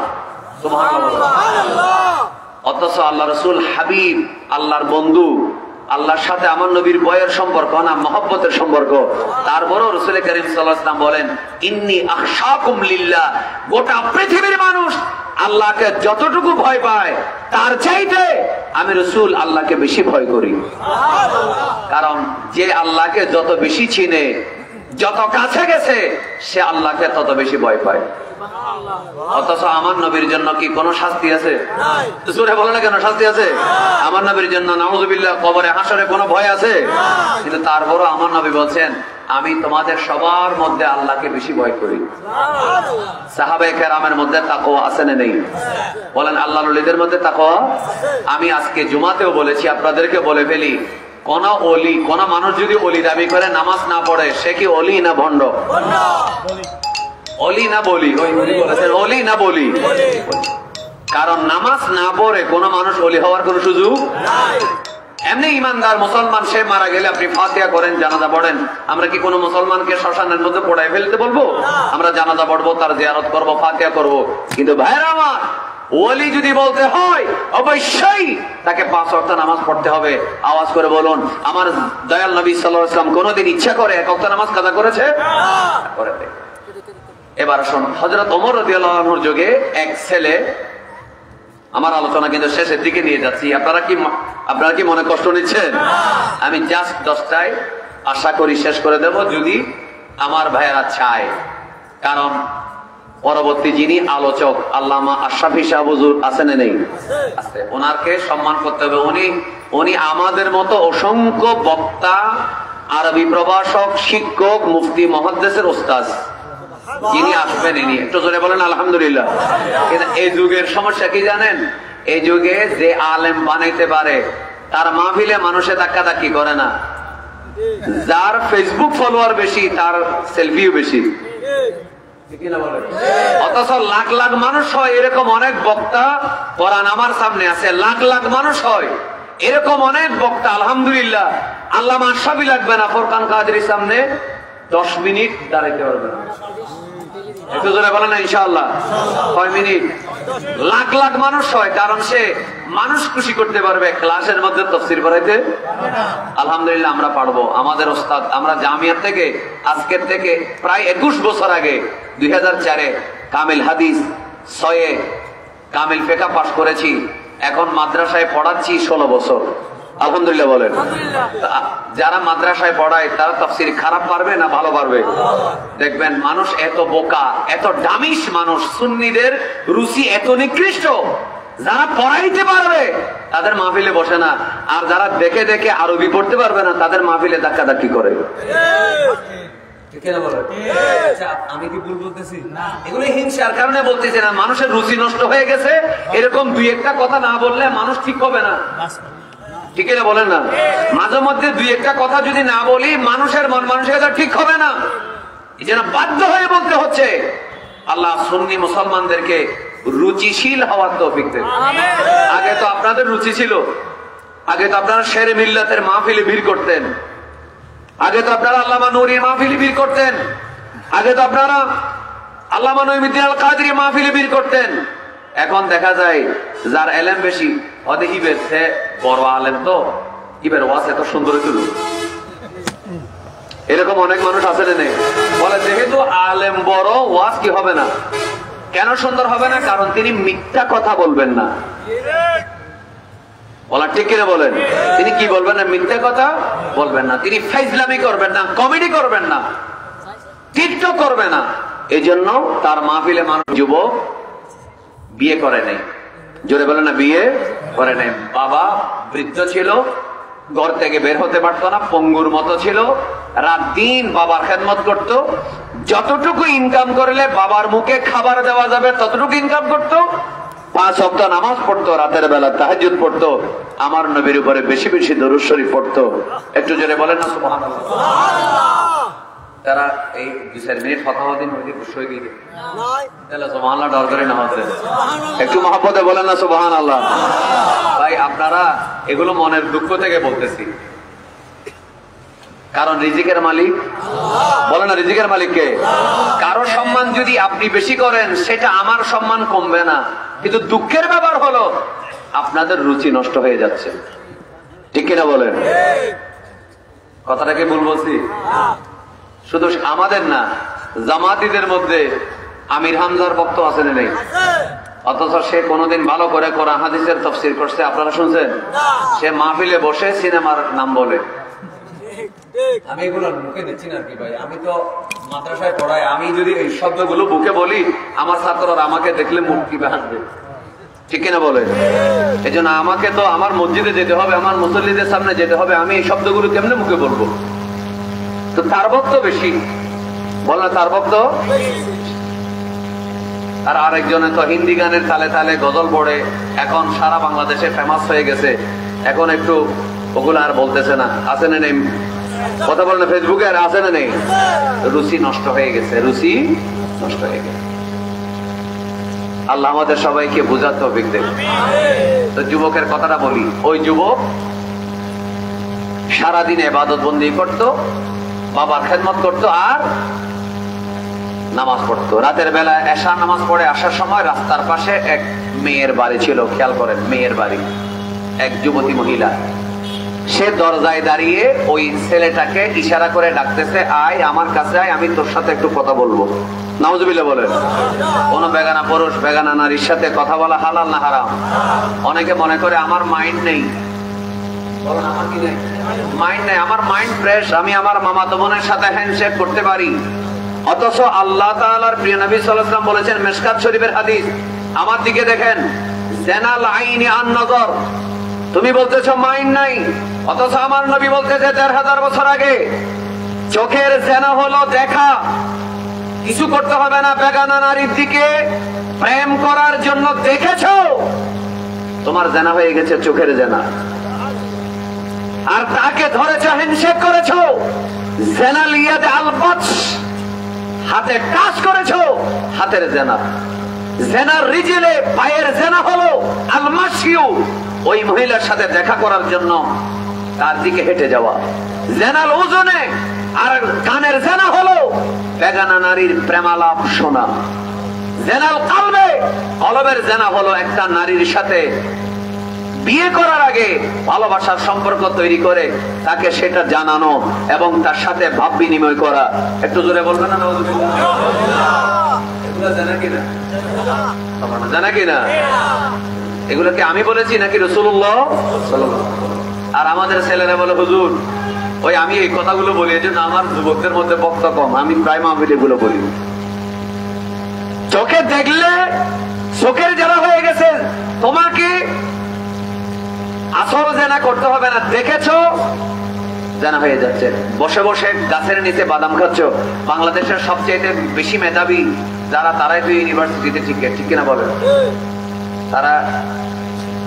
সুবহানাল্লাহ। অথচ আল্লাহ রাসূল হাবিব, আল্লাহর বন্ধু, আল্লাহর সাথে আমার নবীর বয়ের সম্পর্ক না, মহব্বতের সম্পর্ক। তারপরও রাসূল করিম সাল্লাল্লাহু আলাইহি ওয়াসাল্লাম বলেন, ইন্নী আখশাকুম লিল্লাহ। গোটা পৃথিবীর মানুষ আল্লাহকে যতটুকু ভয় পায় তার চাইতে আমি রাসূল আল্লাহকে বেশি ভয় করি। কারণ যে আল্লাহকে যত বেশি চিনে, যত কাছে গেছে, সে আল্লাহকে তত বেশি ভয় পায়। অথচ আমার নবীর জন্য কি কোনো শাস্তি আছে? জোরে বলে না কেন, শাস্তি আছে? আমার নবীর জন্য নাউযুবিল্লাহ কবরে হাসরে কোনো ভয় আছে? কিন্তু তারপরও আমার নবী বলছেন, আমি তোমাদের সবার মধ্যে আল্লাহকে বেশি ভয় করি। সাহাবায়ে কেরামের মধ্যে তাকওয়া আছে না নেই? বলেন আল্লাহর ওলিদের মধ্যে তাকওয়া। আমি আজকে জুমাতেও বলেছি, আপনাদেরকে বলে ফেলি, কোন ওলি, কোন মানুষ যদি ওলি দাবি করে নামাজ না পড়ে, সে কি ওলি না ভণ্ড? ওলি না বলি? ওই উনি বলেছেন ওলি না বলি। কারণ নামাজ না পড়ে কোন মানুষ ওলি হওয়ার কোন সুযোগ নাই। এমনি ইমানদার মুসলমান সে মারা গেলে আপনি ফাতিহা করেন, জানাজা পড়েন, আমরা কি কোনো মুসলমানকে শ্মশানের মধ্যে পড়ায় ফেলতে বলবো? আমরা জানাজা পড়বো, তার জিয়ারত করবো, ফাতিহা করবো। কিন্তু ভাইরা আমার, ওলি যদি বলতে হয় অবশ্যই তাকে 5 ওয়াক্ত নামাজ পড়তে হবে। আওয়াজ করে বলুন, আমার দয়াল নবী সাল্লাল্লাহু আলাইহি ওয়াসাল্লাম কোনদিন ইচ্ছা করে 1 ওয়াক্ত নামাজ কাজা করেছে? করেছে। এবার শুন, হযরত ওমর রাদিয়াল্লাহু আনহুর যুগে এক ছেলে, আমার আলোচনা কিন্তু শেষের দিকে নিয়ে যাচ্ছি, আপনারা কি মনে কষ্ট নিচ্ছেন? আমি জাস্ট 10টায় আশা করি শেষ করে দেব, যদি আমার ভাইয়েরা চায়। কারণ পরবর্তী যিনি আলোচক আল্লামা আশরাফি শাহ হুজুর আছেন না নেই? আছে। ওনাকে সম্মান করতে হবে। উনি আমাদের মতো অসংখ্য বক্তা, আরবি প্রভাষক, শিক্ষক, মুফতি, মুহাদ্দিসের ওস্তাদ যিনি আসবেন, ইনি একটু জোরে বলেন আলহামদুলিল্লাহ। কিন্তু এই যুগের সমস্যা কি জানেন? এই যুগে যে আলেম বানাইতে পারে তার মাহফিলে মানুষে ধাক্কাধাক্কি করে না। যার ফেসবুক ফলোয়ার বেশি তার সেলফিও বেশি। অথচ লাখ লাখ মানুষ হয় এরকম অনেক বক্তা, কোরআন আমার সামনে আছে, লাখ লাখ মানুষ হয় এরকম অনেক বক্তা। আলহামদুলিল্লাহ, আল্লামা আশরাফি লাগবে না ফোরকান কাদেরীর সামনে 10 মিনিট দাঁড়াইতে পারবে না। একটু জোরে বলেন না ইনশাআল্লাহ। কয় মিনিট? লাখ লাখ মানুষ হয়, কারণ সে মানুষ খুশি করতে পারবে। ক্লাসের মধ্যে তাফসীর পড়াইতে আলহামদুলিল্লাহ আমরা পারবো। আমাদের ওস্তাদ, আমরা জামিয়া থেকে আজকের থেকে প্রায় 21 বছর আগে 2004-এ কামিল হাদিস 6-এ কামিল ফিকহ পাশ করেছি। এখন মাদ্রাসায় পড়াচ্ছি 16 বছর। আলহামদুলিল্লাহ বলেন। যারা মাদ্রাসায় পড়ায় তারা তাফসীর খারাপ পারবে না ভালো পারবে? দেখবেন মানুষ এত বোকা, এত ডামিশ মানুষ, সুন্নিদের রুচি এত নিকৃষ্ট, যারা পড়াইতে পারবে তাদের মাহফিলে বসে না, আর যারা দেখে দেখে আরবি পড়তে পারবে না তাদের মাহফিলে ধাক্কাধাক্কি করে। আমি কি ভুল বলতেছি? এগুলো হিংসার কারণে বলতেছি না, মানুষের রুচি নষ্ট হয়ে গেছে। এরকম 2-1টা কথা না বললে মানুষ ঠিক হবে না, ঠিক না বলেন না? মাঝে মধ্যে 2-1টা কথা যদি না বলি মানুষের মন মানসিকতা ঠিক হবে না। এই জন্য বাধ্য হয়ে বলতে হচ্ছে। আল্লাহ সুন্নি মুসলমানদেরকে রুচিশীল হওয়ার তৌফিক দেন। আগে তো আপনাদের রুচি ছিল, আগে তো আপনারা শেরে মিল্লাতের মাহফিলে ভিড় করতেন, আগে তো আপনারা আল্লামা নূরীর মাহফিলে ভিড় করতেন, আগে তো আপনারা আল্লামা নঈমুদ্দিন আল কাদরি মাহফিলে ভিড় করতেন। এখন দেখা যায় যার এলেম বেশি, ওদের ইবের সে বড় আলেম, তো ইবের ওয়াজ এত সুন্দর ছিল। এরকম অনেক মানুষ আছে না, বলে যেহেতু আলেম বড়, ওয়াজ কি হবে না? কেন সুন্দর হবে না? কারণ তিনি মিথ্যা কথা বলবেন না। বলা ঠিক কিনা বলেন? তিনি কি বলবেন না? মিথ্যা কথা বলবেন না। তিনি ফাইজলামি করবেন না, কমেডি করবেন না, টিকটক করবে না। এই জন্য তার মাহফিলে মানুষ যুবক বিয়ে করে নাই। জোরে বলে না, বিয়ে করে নাই। বাবা বৃদ্ধ ছিল, ঘর থেকে বের হতে পারতো না, পঙ্গুর মতো ছিল, রাত দিন বাবার খেদমত করত। যতটুকু ইনকাম করলে বাবার মুখে খাবার দেওয়া যাবে ততটুকু ইনকাম করত। 5 ওয়াক্ত নামাজ পড়তো, রাতের বেলা তাহাজ্জুদ পড়তো, আমার নবীর উপরে বেশি বেশি দরুদ শরীফ পড়তো। একটু জোরে বলেন না সুবহানাল্লাহ। তারা এই 2-4 মিনিট কথা দিন হইতে খুশি হয়ে গেছে, তাহলে সুবহানাল্লাহ ডর করে না হচ্ছে। একটু মহব্বতে বলেন না সুবহানাল্লাহ। ভাই আপনারা এগুলো মনের দুঃখ থেকে বলতেছি, কারণ রিজিকের মালিক বলে না, রিজিকের মালিককে। কারো সম্মান যদি আপনি বেশি করেন সেটা আমার সম্মান কমবে না, কিন্তু দুঃখের ব্যাপার হলো আপনাদের রুচি নষ্ট হয়ে যাচ্ছে। ঠিক কিনা বলেন? কথাটাকে ভুল বলছি? শুধু আমাদের না, জামাতিদের মধ্যে আমির হামজার ভক্ত আছেন নেই? অথচ সে কোনোদিন ভালো করে কোরআন হাদিসের তাফসীর করছে আপনারা শুনছেন? সে মাহফিলে বসে সিনেমার নাম বলে। আমি এগুলো মুখে দিচ্ছি না আর কি ভাই, আমি তো মাদ্রাসায় পড়াই, আমি যদি এই শব্দগুলো বুকে বলি আমার ছাত্ররা আমাকে দেখলে মুখ কি বাঁধবে, ঠিক কিনা বলে? এই জন্য আমাকে তো আমার মসজিদে যেতে হবে, আমার মুসল্লিদের সামনে যেতে হবে, আমি এই শব্দগুলো কেমনে মুখে বলবো? তো তার ভক্ত বেশি, বল না তার ভক্ত। আর আরেকজনে তো হিন্দি গানের তালে তালে গজল পড়ে, এখন সারা বাংলাদেশে ফেমাস হয়ে গেছে, এখন একটু ওগুলো আর বলতেছে না। আছে না নেই? কথা বল না, ফেসবুকে আর আছে না নেই? রুচি নষ্ট হয়ে গেছে, রুচি নষ্ট হয়ে গেছে। আল্লাহ আমাদের সবাইকে বুঝাতে হবে। তো যুবকের কথাটা বলি, ওই যুবক সারাদিন ইবাদত বন্দি করতো, বাবার খেদমত করতো আর নামাজ পড়তো। রাতের বেলা এশা নামাজ পড়ে আসার সময় রাস্তার পাশে এক মেয়ের বাড়ি ছিল, খেয়াল করেন, মেয়ের বাড়ি, এক যুবতী মহিলা। সে দরজায় দাঁড়িয়ে ওই ছেলেটাকে ইশারা করে ডাকতেছে, আয় আমার কাছে আয়, আমি তোর সাথে একটু কথা বলবো। নাউজুবিল্লাহ বলেন। কোন বেগানা পুরুষ বেগানা নারীর সাথে কথা বলা হালাল না হারাম? অনেকে মনে করে আমার মাইন্ড নেই, আমার কি নেই? মাইন্ড নেই, আমার মাইন্ড ফ্রেশ, আমি আমার মামাতো বোনের সাথে হ্যান্ডশেক করতে পারি। অথচ আল্লাহ তাআলার প্রিয় নবী সাল্লাল্লাহু আলাইহি ওয়াসাল্লাম বলেছেন, মিশকাত শরীফের হাদিস, আমার দিকে দেখেন, জানাল আইনি আন নজর। তুমি বলতেছো মাইন্ড নাই, অথচ আমার নবী বলতেছে ১৫০০ বছর আগে চোখের জেনা হলো দেখা, কিছু করতে হবে না, বেগানা নারীর দিকে প্রেম করার জন্য দেখেছো, তোমার জেনা হয়ে গেছে, চোখের জেনা। আর তাকে ধরেছো, হ্যান্ডশেক করেছো, জেনাল ইয়াদে আলবাতস, হাতে টাচ করেছো, হাতের জেনা। জেনার রিজিলে পায়ের জেনা হলো আলমাসিউ, ওই মহিলার সাথে দেখা করার জন্য তার দিকে হেঁটে যাওয়া। জেনাল ওজনে আর কানের জেনা হলো বেগানা নারীর প্রেমালাপ শোনা। জেনাল কালবে, কলবের জেনা হলো একটা নারীর সাথে বিয়ে করার আগে ভালোবাসার সম্পর্ক তৈরি করে তাকে সেটা জানানো এবং তার সাথে ভাব বিনিময় করা। একটু জোরে বলবেন না? এগুলো জানা কিনা? জানা কিনা? এগুলো কি আমি বলেছি নাকি রাসূলুল্লাহ সাল্লাল্লাহু আলাইহি ওয়াসাল্লাম? আর আমাদের ছেলেরা বলে, হুজুর ওই আমি এই কথাগুলো বলি, এই জন্য আমার যুবকদের মধ্যে বক্তা কম, আমি প্রায় মাহফিলে এগুলো বলি। চোখে দেখলে চোখের জেনা হয়ে গেছে, তোমাকে আসল জেনা করতে হবে না, দেখেছো জানা হয়ে যাচ্ছে। বসে বসে গাছের নিচে বাদাম খাচ্ছ। বাংলাদেশের সবচেয়ে বেশি মেধাবী যারা, তারাই তো ইউনিভার্সিটিতে, ঠিক কিনা বলেন? তারা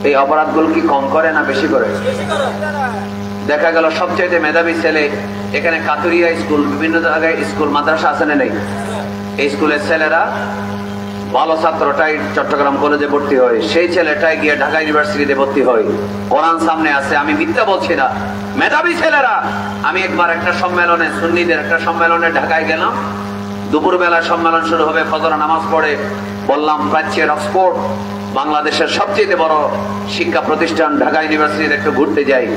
এই অপরাধগুলো কি কম করে না বেশি করে? দেখা গেল সবচেয়ে মেধাবী ছেলে এখানে কাতুরিয়া স্কুল, বিভিন্ন জায়গায় স্কুল মাদ্রাসা আছে না নেই? এই স্কুলের ছেলেরা ভালো ছাত্রটাই চট্টগ্রাম কলেজে ভর্তি হয়, সেই ছেলেটাই গিয়ে ঢাকা ইউনিভার্সিটিতে ভর্তি হয়। কোরআন সামনে আছে, আমি মিথ্যা বলছি না, মেধাবী ছেলেরা। আমি একবার একটা সম্মেলনে, সুন্নিদের একটা সম্মেলনে ঢাকায় গেলাম, দুপুর বেলা সম্মেলন শুরু হবে, ফজর নামাজ পড়ে বললাম প্রাচ্যের অক্সফোর্ড, বাংলাদেশের সবচেয়ে বড় শিক্ষা প্রতিষ্ঠান ঢাকা ইউনিভার্সিটিতে একটু ঘুরতে যাই।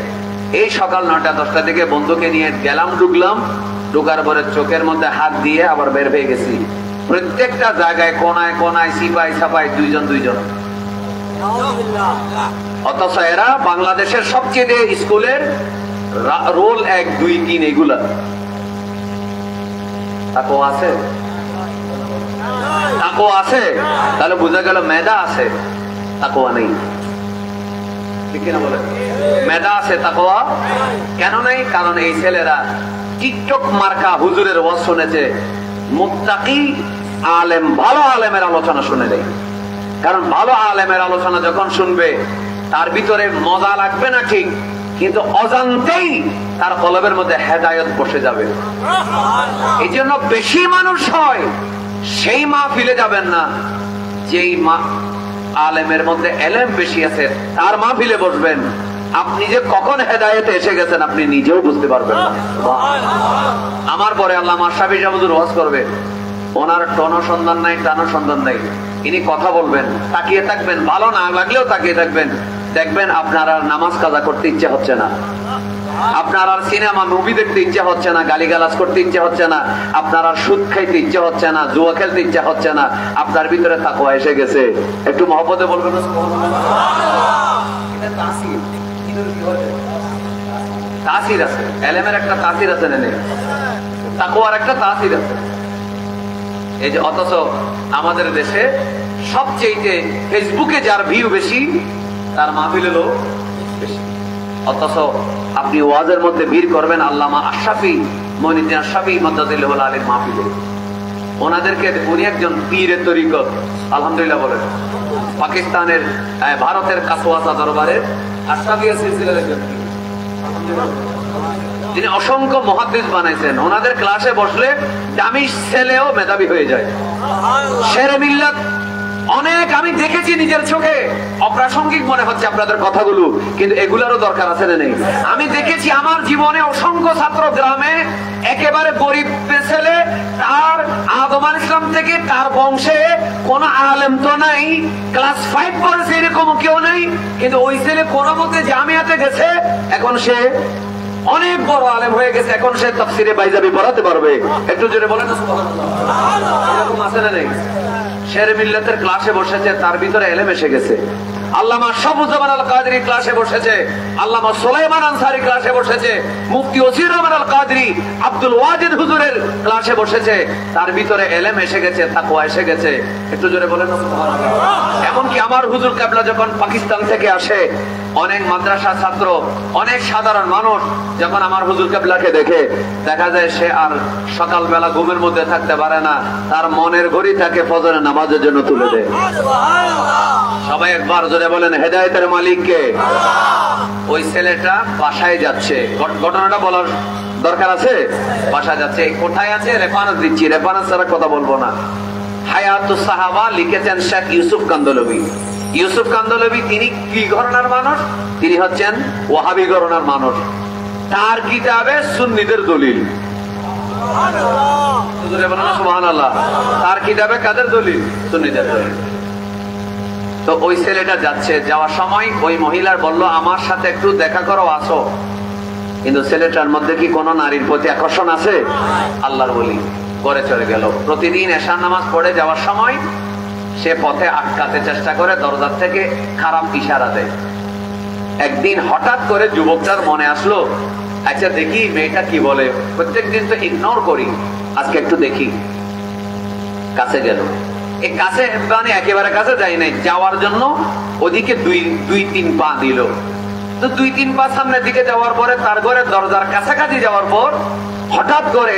এই সকাল ৯টা-১০টার দিকে বন্ধুকে নিয়ে গেলাম, ঢুকলাম, ঢুকার পরে চোখের মধ্যে হাত দিয়ে আবার বের হয়ে গেছি। প্রত্যেকটা জায়গায় কোনায় কোনায় সিপাই সাপাই দুইজন দুইজন। অথচ এরা বাংলাদেশের সবচেয়ে স্কুলের রোল ১, ২, ৩ এগুলা তাকওয়া আছে, তাকওয়া আছে, তাহলে বোঝা গেল মেধা আছে, তাকওয়া নেই। ঠিক কিনা বলে? মেধা আছে, তাকওয়া কেন নেই? কারণ এই ছেলেরা টিকটক মার্কা হুজুরের ওয়াজ শুনেছে, মুত্তাকি আলেম, ভালো আলেমের আলোচনা শুনে নেই। কারণ ভালো আলেমের আলোচনা যখন শুনবে তার ভিতরে মজা লাগবে না ঠিক, কিন্তু অজান্তেই তার কলবের মধ্যে হেদায়েত বসে যাবে। এই জন্য বেশি মানুষ হয় সেই মাহফিলে যাবেন না, যেই আলেমের মধ্যে এলেম বেশি আছে তার মাহফিলে বসবেন। আপনি যে কখন হেদায়েতে এসে গেছেন আপনি নিজেও বুঝতে পারবেন না। আমার পরে আল্লামা শাফি সাহেব হুজুর ওয়াজ করবে, ওনার টন সন্ধান নাই, টানো সন্ধান নাই, ইনি কথা বলবেন, তাকিয়ে থাকবেন, ভালো না লাগলেও তাকিয়ে থাকবেন, দেখবেন আপনার আর নামাজ কাজা করতে ইচ্ছে হচ্ছে না। আপনার আর সিনেমা মুভি দেখতে ইচ্ছা হচ্ছে না, গালিগালাজ করতে ইচ্ছা হচ্ছে না, আপনার আর সুদ খাইতে ইচ্ছা হচ্ছে না, জুয়া খেলতে ইচ্ছা হচ্ছে না, আপনার ভিতরে তাকওয়া এসে গেছে। একটু মহব্বতে বলবেন না সুবহানাল্লাহ। এটা তাসির, তাসির আছে, এলেমের একটা তাসির আছে, নেই তাকওয়ার একটা তাসির আছে। এই যে অথচ আমাদের দেশে সবচেয়ে ফেসবুকে যার ভিউ বেশি তার মাহফিল হলো বেশি। অথচ আপনি ওয়াজের মধ্যে ভিড় করবেন আল্লামা আশরাফি মঈনুদ্দিন আশরাফি মাদাদিল্লাহু আলাইহির মাহফিলে। ওনাদেরকে, উনি একজন পীরের তরিকত, আলহামদুলিল্লাহ বলেন, পাকিস্তানের ভারতের কাসওয়াসা দরবারের আশরাফিয়া সিলসিলার একজন পীর, যিনি অসংখ্য মুহাদ্দিস বানাইছেন। ওনাদের ক্লাসে বসলে দামি ছেলেও মেধাবী হয়ে যায়। শেরে মিল্লাত অনেক আমি দেখেছি নিজের চোখে, অপ্রাসঙ্গিক মনে হচ্ছে আপনাদের কথাগুলো, কিন্তু এগুলারও দরকার আছে না নেই? আমি দেখেছি আমার জীবনে অসংখ্য ছাত্র গ্রামে একেবারে গরিব ছেলে, তার আদম আলাইহিস সালাম থেকে তার বংশে কোন আলেম তো নাই, ক্লাস 5 পড়েছে এরকম কেউ নেই, কিন্তু ওই ছেলে কোনো মতে জামিয়াতে গেছে, এখন সে অনেক বড় আলেম হয়ে গেছে, এখন সে তাফসিরে বাইজাবি পড়াতে পারবে। একটু জোরে বলেন না সুবহানাল্লাহ। এরকম আছে না নেই? শেরে মিল্লাতের ক্লাসে বসেছে, তার ভিতরে এলেম এসে গেছে। আল্লামা শামসুজ্জামান আল কাদরি ক্লাসে বসেছে, আল্লামা সুলাইমান আনসারী ক্লাসে বসেছে, মুফতি ওসির রহমান আল কাদরি আব্দুল ওয়াজিদ হুজুরের ক্লাসে বসেছে, তার ভিতরে এলেম এসে গেছে, তাকওয়া এসে গেছে। একটু জোরে বলেন না সুবহানাল্লাহ। এমনকি আমার হুজুর কেবলা যখন পাকিস্তান থেকে আসে, অনেক মাদ্রাসা ছাত্র, অনেক সাধারণ মানুষ যখন আমার হুজুর কেবলাকে দেখে, দেখা যায় সে আর সকালবেলা ঘুমের মধ্যে থাকতে পারে না, তার মনের ঘড়ি তাকে ফজরের নামাজের জন্য তুলে দেয়। সবাই একবার জোরে বলেন হেদায়েতের মালিক কে? ওই ছেলেটা বাসায় যাচ্ছে, ঘটনাটা বলার দরকার আছে। বাসায় যাচ্ছে, কোথায় আছে রেফারেন্স দিচ্ছি, রেফারেন্স ছাড়া কথা বলবো না। হায়াতুস সাহাবা লিখেছেন শেখ ইউসুফ কান্দলবি। ইউসুফ কান্দলবি তিনি কি ঘরানার মানুষ? তিনি হচ্ছেন ওয়াহাবি ঘরানার মানুষ। তার কিতাবে সুন্নিদের দলিল, সুবহানাল্লাহ, তার কিতাবে কাদের দলিল? সুন্নিদের দলিল। তো ওই ছেলেটা যাচ্ছে, যাওয়ার সময় ওই মহিলার বলল আমার সাথে একটু দেখা করো, আসো। কিন্তু ছেলেটার মধ্যে কি কোনো নারীর প্রতি আকর্ষণ আছে? আল্লাহর ওলি করে চলে গেল। প্রতিদিন এশার নামাজ পড়ে যাওয়ার সময় সে পথে আটকাতে চেষ্টা করে, দরজার থেকে খারাপ ইশারা দেয়। একদিন হঠাৎ করে যুবকটার মনে আসলো, আচ্ছা দেখি মেয়েটা কি বলে, প্রত্যেকদিন তো ইগনোর করি, আজকে একটু দেখি। কাছে গেল, এই কাছে মানে একেবারে কাছে যাই নাই, যাওয়ার জন্য ওদিকে দুই তিন পা দিল। তো 2-3 পা সামনের দিকে যাওয়ার পরে তার ঘরের দরজার কাছাকাছি যাওয়ার পর হঠাৎ করে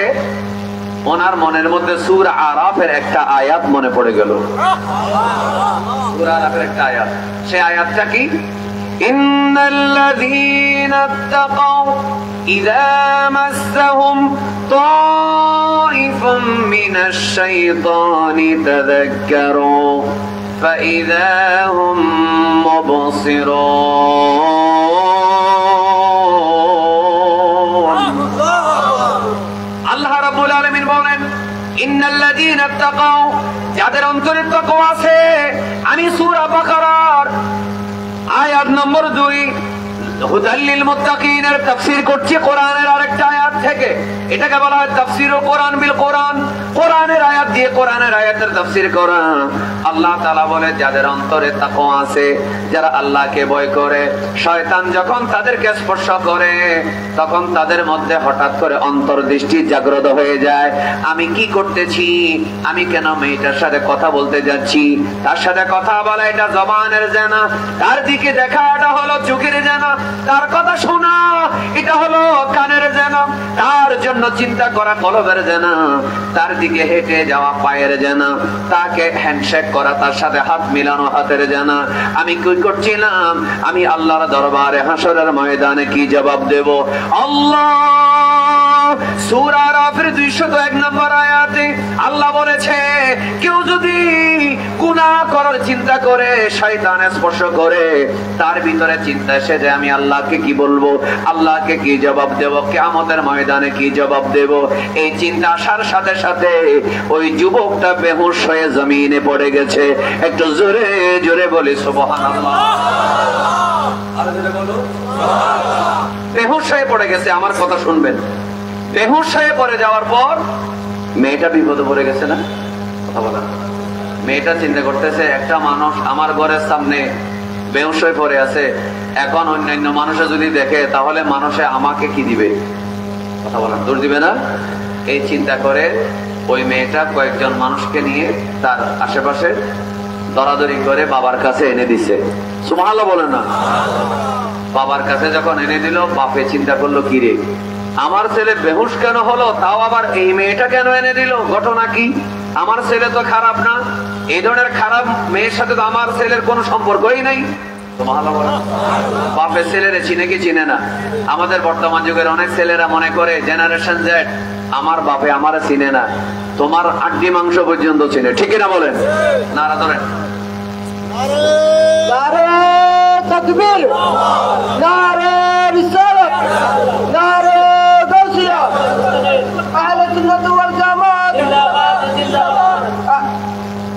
ওনার মনের মধ্যে সূরা আরাফের একটা আয়াত মনে পড়ে গেল। সূরা আরাফের একটা আয়াত, সেই আয়াতটা কি? ইন্নাল্লাযীনা ইত্তাকাউ ইযা মাসসাহুম তাইফুম মিনাশ শাইতানি তাযাক্কারু ফাইযা হুম মুবসিরুন। আল্লাহ রাব্বুল আলামিন বলেন, ইন্নাল্লাযীনা ইত্তাকাউ, যাদের অন্তরে তাকওয়া আছে। আমি সূরা বাকারার আয়াত নম্বর 2 হুদাল লিল মুত্তাকিনের তাফসীর করছি কোরআনের আরেকটা আয়াত থেকে। এটাকে বলা হয় তাফসীরুল কোরআন বিল কোরআন, কোরআনের আয়াত দিয়ে কোরআনের আয়াতের তাফসীর করা। আল্লাহ তাআলা বলে যাদের অন্তরে তাকওয়া আছে, যারা আল্লাহকে ভয় করে, শয়তান যখন তাদেরকে স্পর্শ করে তখন তাদের মধ্যে হঠাৎ করে অন্তর্দৃষ্টি জাগ্রত হয়ে যায়। আমি কি করতেছি, আমি কেন মেয়েটার সাথে কথা বলতে যাচ্ছি, তার সাথে কথা বলা এটা জবানের জানা, তার দিকে দেখা এটা হলো চোখের জানা, তার কথা শোনা এটা হলো কানের জানা, তার জন্য চিন্তা করা কলবের জানা, তার দিকে হেঁটে যাওয়া পায়ের জানা, তাকে হ্যান্ডশেক করা, তার সাথে হাত মিলানো হাতের জানা। আমি কি করছিলাম, আমি আল্লাহর দরবারে হাসরের ময়দানে কি জবাব দেব? আল্লাহ সূরা আরাফের 201 নম্বর আয়াতে আল্লাহ বলেছে, কেউ যদি গুনাহ করার চিন্তা করে, শয়তান স্পর্শ করে, তার ভিতরে চিন্তা এসে যায় আমি আল্লাহকে কি বলবো, আল্লাহকে কি জবাব দেব, কিয়ামতের ময়দানে কি জবাব দেব, এই চিন্তা আসার সাথে সাথে ওই যুবকটা বেহুশ হয়ে জমিনে পড়ে গেছে। একটু জোরে জোরে বলি সুবহানাল্লাহ। আর জোরে বলো সুবহানাল্লাহ। বেহুশ হয়ে পড়ে গেছে। আমার কথা শুনবেন, বেহুশ হয়ে পড়ে যাওয়ার পর মেয়েটা বিপদে পড়ে গেছে না? কথা বলা, মেয়েটা চিন্তা করতেছে একটা মানুষ আমার ঘরের সামনে বেহুশ হয়ে পড়ে আছে, এখন অন্যান্য মানুষে যদি দেখে তাহলে মানুষে আমাকে কি দিবে? কথা বলেন, দোষ দিবে না? এই চিন্তা করে ওই মেয়েটা কয়েকজন মানুষকে নিয়ে তার আশেপাশে দরাদরি করে বাবার কাছে এনে দিছে। সুবহানাল্লাহ বলেন না? বাবার কাছে যখন এনে দিল, বাপে চিন্তা করলো কি রে, আমার ছেলে বেহুশ কেন হলো, তাও আবার এই মেয়েটা কেন এনে দিল? ঘটনা কি? আমার ছেলে তো খারাপ না, এই ধরনের খারাপ মেয়ের সাথে তো আমার ছেলের কোনো সম্পর্কই নাই। বাপে ছেলেরে চিনে কি চিনে না? আমাদের বর্তমান যুগের অনেক ছেলেরা মনে করে জেনারেশন জেড, আমার বাপে আমারে চিনে না, তোমার আড্ডি মাংস পর্যন্ত চিনে। ঠিক না বলেন? নারা ধরেন, নারে তাকবীর, নারে রিসালাত, নারে গাউসিয়া, আহলে সুন্নাত ওয়াল জামাত জিন্দাবাদ জিন্দাবাদ।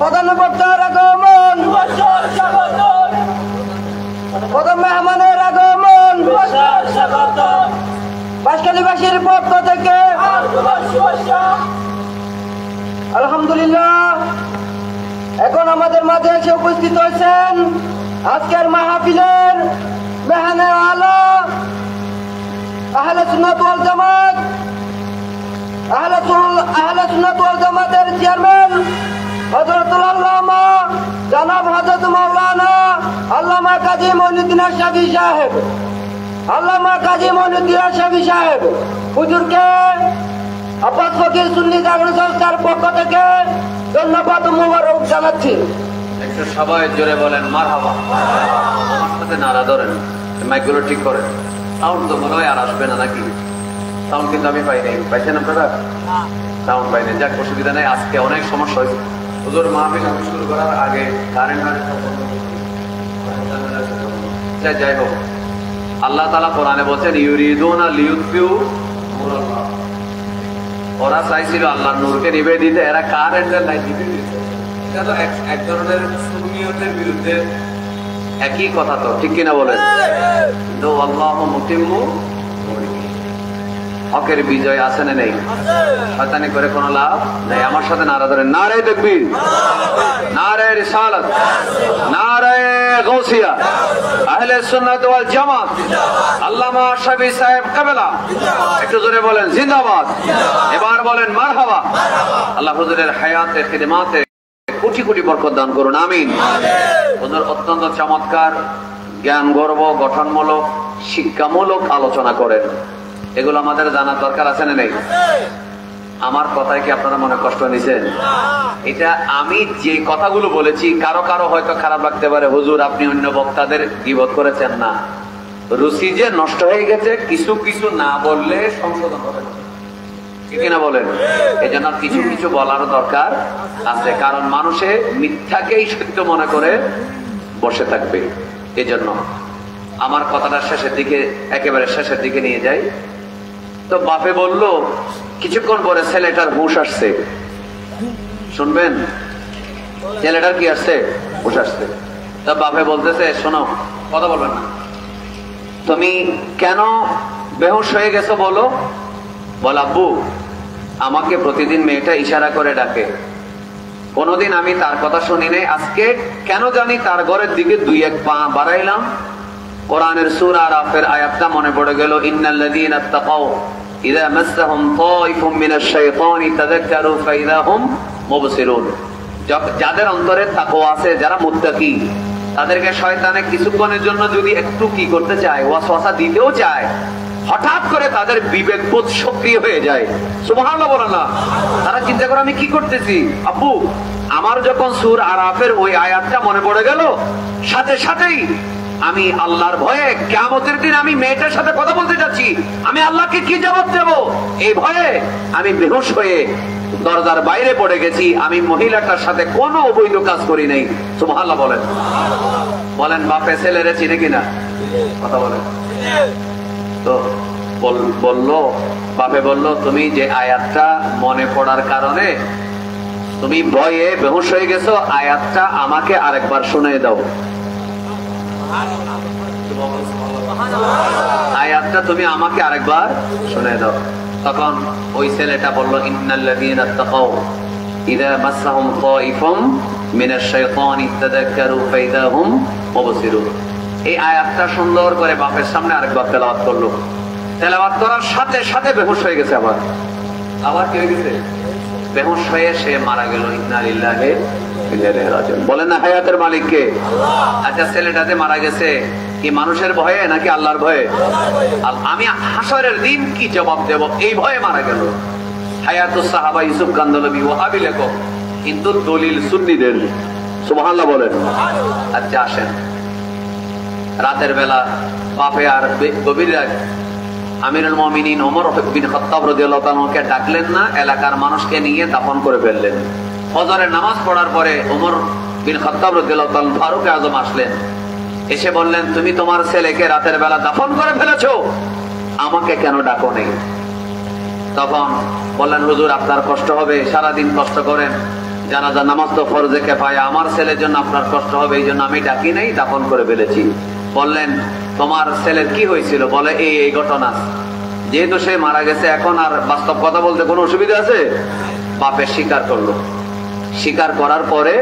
প্রধান বক্তার আগমন, প্রধান মেহমানের আগমন, বাঁশখালীবাসীর পক্ষ থেকে আলহামদুলিল্লাহ। এখন আমাদের মাঝে এসে উপস্থিত হয়েছেন আজকের মাহফিলের মেহমানে আলা আহলে সুন্নাত ওয়াল জামাত, আহলে সুন্নাত ওয়াল জামাতের চেয়ারম্যান হযরতুল আল্লামা জনাব হযরত মাওলানা আল্লামা কাজী মঈনুদ্দিন আশরাফী সাহেব, আল্লামা কাজী মঈনুদ্দিন আশরাফী সাহেব হুজুরকে আব্বাস ফকির সুন্নি জাগরণ সংস্থার পক্ষ থেকে ধন্যবাদ ও মোবারক জানাচ্ছি। একটু সবাই জোরে বলেন মারহাবা। আমার সাথে নারা ধরেন, মাইকগুলো ঠিক করেন। সাউন্ড তো মনে হয় আর আসবে না নাকি? সাউন্ড কিন্তু আমি পাই নাই, পাইছেন আপনারা? সাউন্ড পাই নাই, যাক অসুবিধা নেই। আজকে অনেক সমস্যা হয়েছে। হুজুর মাহফিল শুরু করার আগে কারেন্ট যাই হোক, আল্লাহ তাআলা কোরআনে বলছেন ইউরিদুনা লিইউতফিউ নূরাল্লাহ, ওরা চাইছিল আল্লাহর নূরকে নিভে দিতে, এরা কারেন্টের লাইট নিভে দিতে। এটা তো এক ধরনের সুন্নিয়তের বিরুদ্ধে একই কথা, তো ঠিক কিনা বলেন? কিন্তু আল্লাহু মুতিম্মু নূরিহি, হকের বিজয় আছে না নেই? শয়তানি করে কোনো লাভ নেই। আমার সাথে নারা ধরেন, নারে তাকবীর, নারে রিসালাত, নারে গাউসিয়া, আহলে সুন্নাত ওয়াল জামাত, আল্লামা আশরাফী সাহেব কাবেলা। একটু জোরে বলেন জিন্দাবাদ। এবার বলেন মারহাবা। আল্লাহ হুজুরের হায়াতে খিদমাতে কোটি কোটি বরকত দান করুন, আমিন। হুজুর অত্যন্ত চমৎকার জ্ঞান গর্ব গঠনমূলক শিক্ষামূলক আলোচনা করেন। এগুলো আমাদের জানার দরকার আছে না নেই? আমার কথায় কি আপনারা মনে কষ্ট নিছেন? এটা আমি যে কথাগুলো বলেছি কারো কারো হয়তো খারাপ লাগতে পারে, হুজুর আপনি অন্য বক্তাদের গীবত করেছেন না। রুচি যে নষ্ট হয়ে গেছে, কিছু কিছু না বললে সংশোধন হবে, ঠিক না বলেন? এই জন্য কিছু কিছু বলার দরকার আছে, কারণ মানুষে মিথ্যাকেই সত্য মনে করে বসে থাকবে। এই জন্য আমার কথাটা শেষের দিকে, একেবারে শেষের দিকে নিয়ে যাই। তো বাপে বলল কিছুক্ষণ পরে ছেলেটার হুঁশ আসছে। শুনবেন, ছেলেটার কি আসছে? হুঁশ আসছে। তা বাপে বলতেছে, শোনো, কথা বলবেন না, তুমি কেন বেহুশ হয়ে গেছো বলো। বল আব্বু, আমাকে প্রতিদিন মেয়েটা ইশারা করে ডাকে, কোনদিন আমি তার কথা শুনি নাই, আজকে কেন জানি তার ঘরের দিকে দুই এক পা বাড়াইলাম, কোরআনের সূরা আরাফের আয়াতটা মনে পড়ে গেল, ইন্নাল্লাযীনা তাকাউ ইযা মাসসাহুম তায়িফুম মিনাশ শাইতানি তাযাক্কারু ফাইযা হুম মুবসিরুন। যাদের অন্তরে তাকওয়া আছে, যারা মুত্তাকি, তাদেরকে শয়তানে কিছুক্ষণের জন্য যদি একটু কি করতে চায়, ওয়াসওয়াসা দিতেও চায়, হঠাৎ করে তাদের বিবেকবোধ সক্রিয় হয়ে যায়। সুবহানাল্লাহ বলেন না? তারা চিন্তা করে আমি কি করতেছি। আব্বু, আমার যখন সূরা আরাফের ওই আয়াতটা মনে পড়ে গেল, সাথে সাথেই আমি আল্লাহর ভয়ে কিয়ামতের দিন আমি মেয়েটার সাথে কথা বলতে যাচ্ছি, আমি আল্লাহকে কি জবাব দেব, এই ভয়ে আমি বেহুশ হয়ে দরজার বাইরে পড়ে গেছি। আমি মহিলাটার সাথে কোনো অবৈধ কাজ করি নাই। সুবহানাল্লাহ বলেন। বলেন বাপে ছেলেরে চিনে কিনা? কথা বলেন। তো বললো, বাপে বললো, তুমি যে আয়াতটা মনে পড়ার কারণে তুমি ভয়ে বেহুশ হয়ে গেছো, আয়াতটা আমাকে আরেকবার শুনিয়ে দাও। আয়াতটা তুমি আমাকে আরেকবার শুনে দাও। তখন ওই ছেলেটা বলল, ইন্নাল্লাযীনা তাকাউ ইযা মাসসাহুম তাইফুম মিনাশ শাইতানি তাযাক্কারু ফাইযা হুম মুবসিরুন। এই আয়াতটা সুন্দর করে বাপের সামনে আরেকবার তেলাওয়াত করলো। তেলাওয়াত করার সাথে সাথে বেহুশ হয়ে গেছে। আবার কি হয়ে গেছে? বেহুশ হয়ে সে মারা গেল। ইন্না লিল্লাহি ওয়া ইন্না ইলাইহি রাজিউন। বলেন না হায়াতের মালিক কে? আচ্ছা, ছেলেটাতে মারা গেছে কি মানুষের ভয়ে নাকি আল্লাহর ভয়ে? আমি হাসরের দিন কি জবাব দেব এই ভয়ে মারা গেল। হায়াতুস সাহাবা ইউসুফ কান্দলবি ওয়াহাবি লেখক, কিন্তু দলিল সুন্নিদের। সুবহানাল্লাহ বলেন। আচ্ছা আসেন, রাতের বেলা বাপে আর গভীর রাত আমিরুল মুমিনিন ওমর বিন খাত্তাব রাদিয়াল্লাহু তাআলাকে ডাকলেন না, এলাকার মানুষকে নিয়ে দাফন করে ফেললেন। ফজরের নামাজ পড়ার পরে ওমর বিন খাত্তাব রাদিয়াল্লাহু তাআলা ফারুক আজম আসলেন, এসে বললেন, তুমি তোমার ছেলেকে রাতের বেলা দাফন করে ফেলেছো, আমাকে কেন ডাকো নেই? তখন বললেন, হুজুর আপনার কষ্ট হবে, সারাদিন কষ্ট করেন, জানাজা নামাজ তো ফরজে কিফায়া, আমার ছেলের জন্য আপনার কষ্ট হবে, এই জন্য আমি ডাকি নাই, দাফন করে ফেলেছি। বললেন, তোমার ছেলের কি হয়েছিল? বলে এই ঘটনা। যেহেতু সে মারা গেছে, এখন আর বাস্তব কথা বলতে কোনো অসুবিধা আছে? বাপে স্বীকার করলো। স্বীকার করার পরে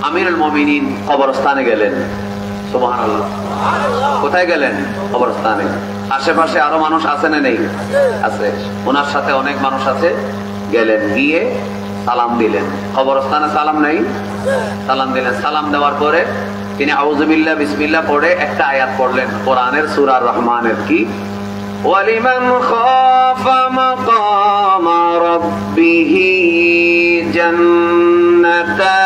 আমিরুল মুমিনিন কবরস্থানে গেলেন। সুবহানাল্লাহ। কোথায় গেলেন? কবরস্থানে। আশেপাশে আরো মানুষ আছে না নেই? আছে। ওনার সাথে অনেক মানুষ আছে। গেলেন, গিয়ে সালাম দিলেন। কবরস্থানে সালাম নেই? সালাম দিলেন। সালাম দেওয়ার পরে তিনি আউযু বিল্লাহ বিসমিল্লাহ পড়ে একটা আয়াত পড়লেন কোরআনের সূরা রহমানের। কি? ওয়ালিমান খাফা মাকামা রাব্বিহি জান্নাতান।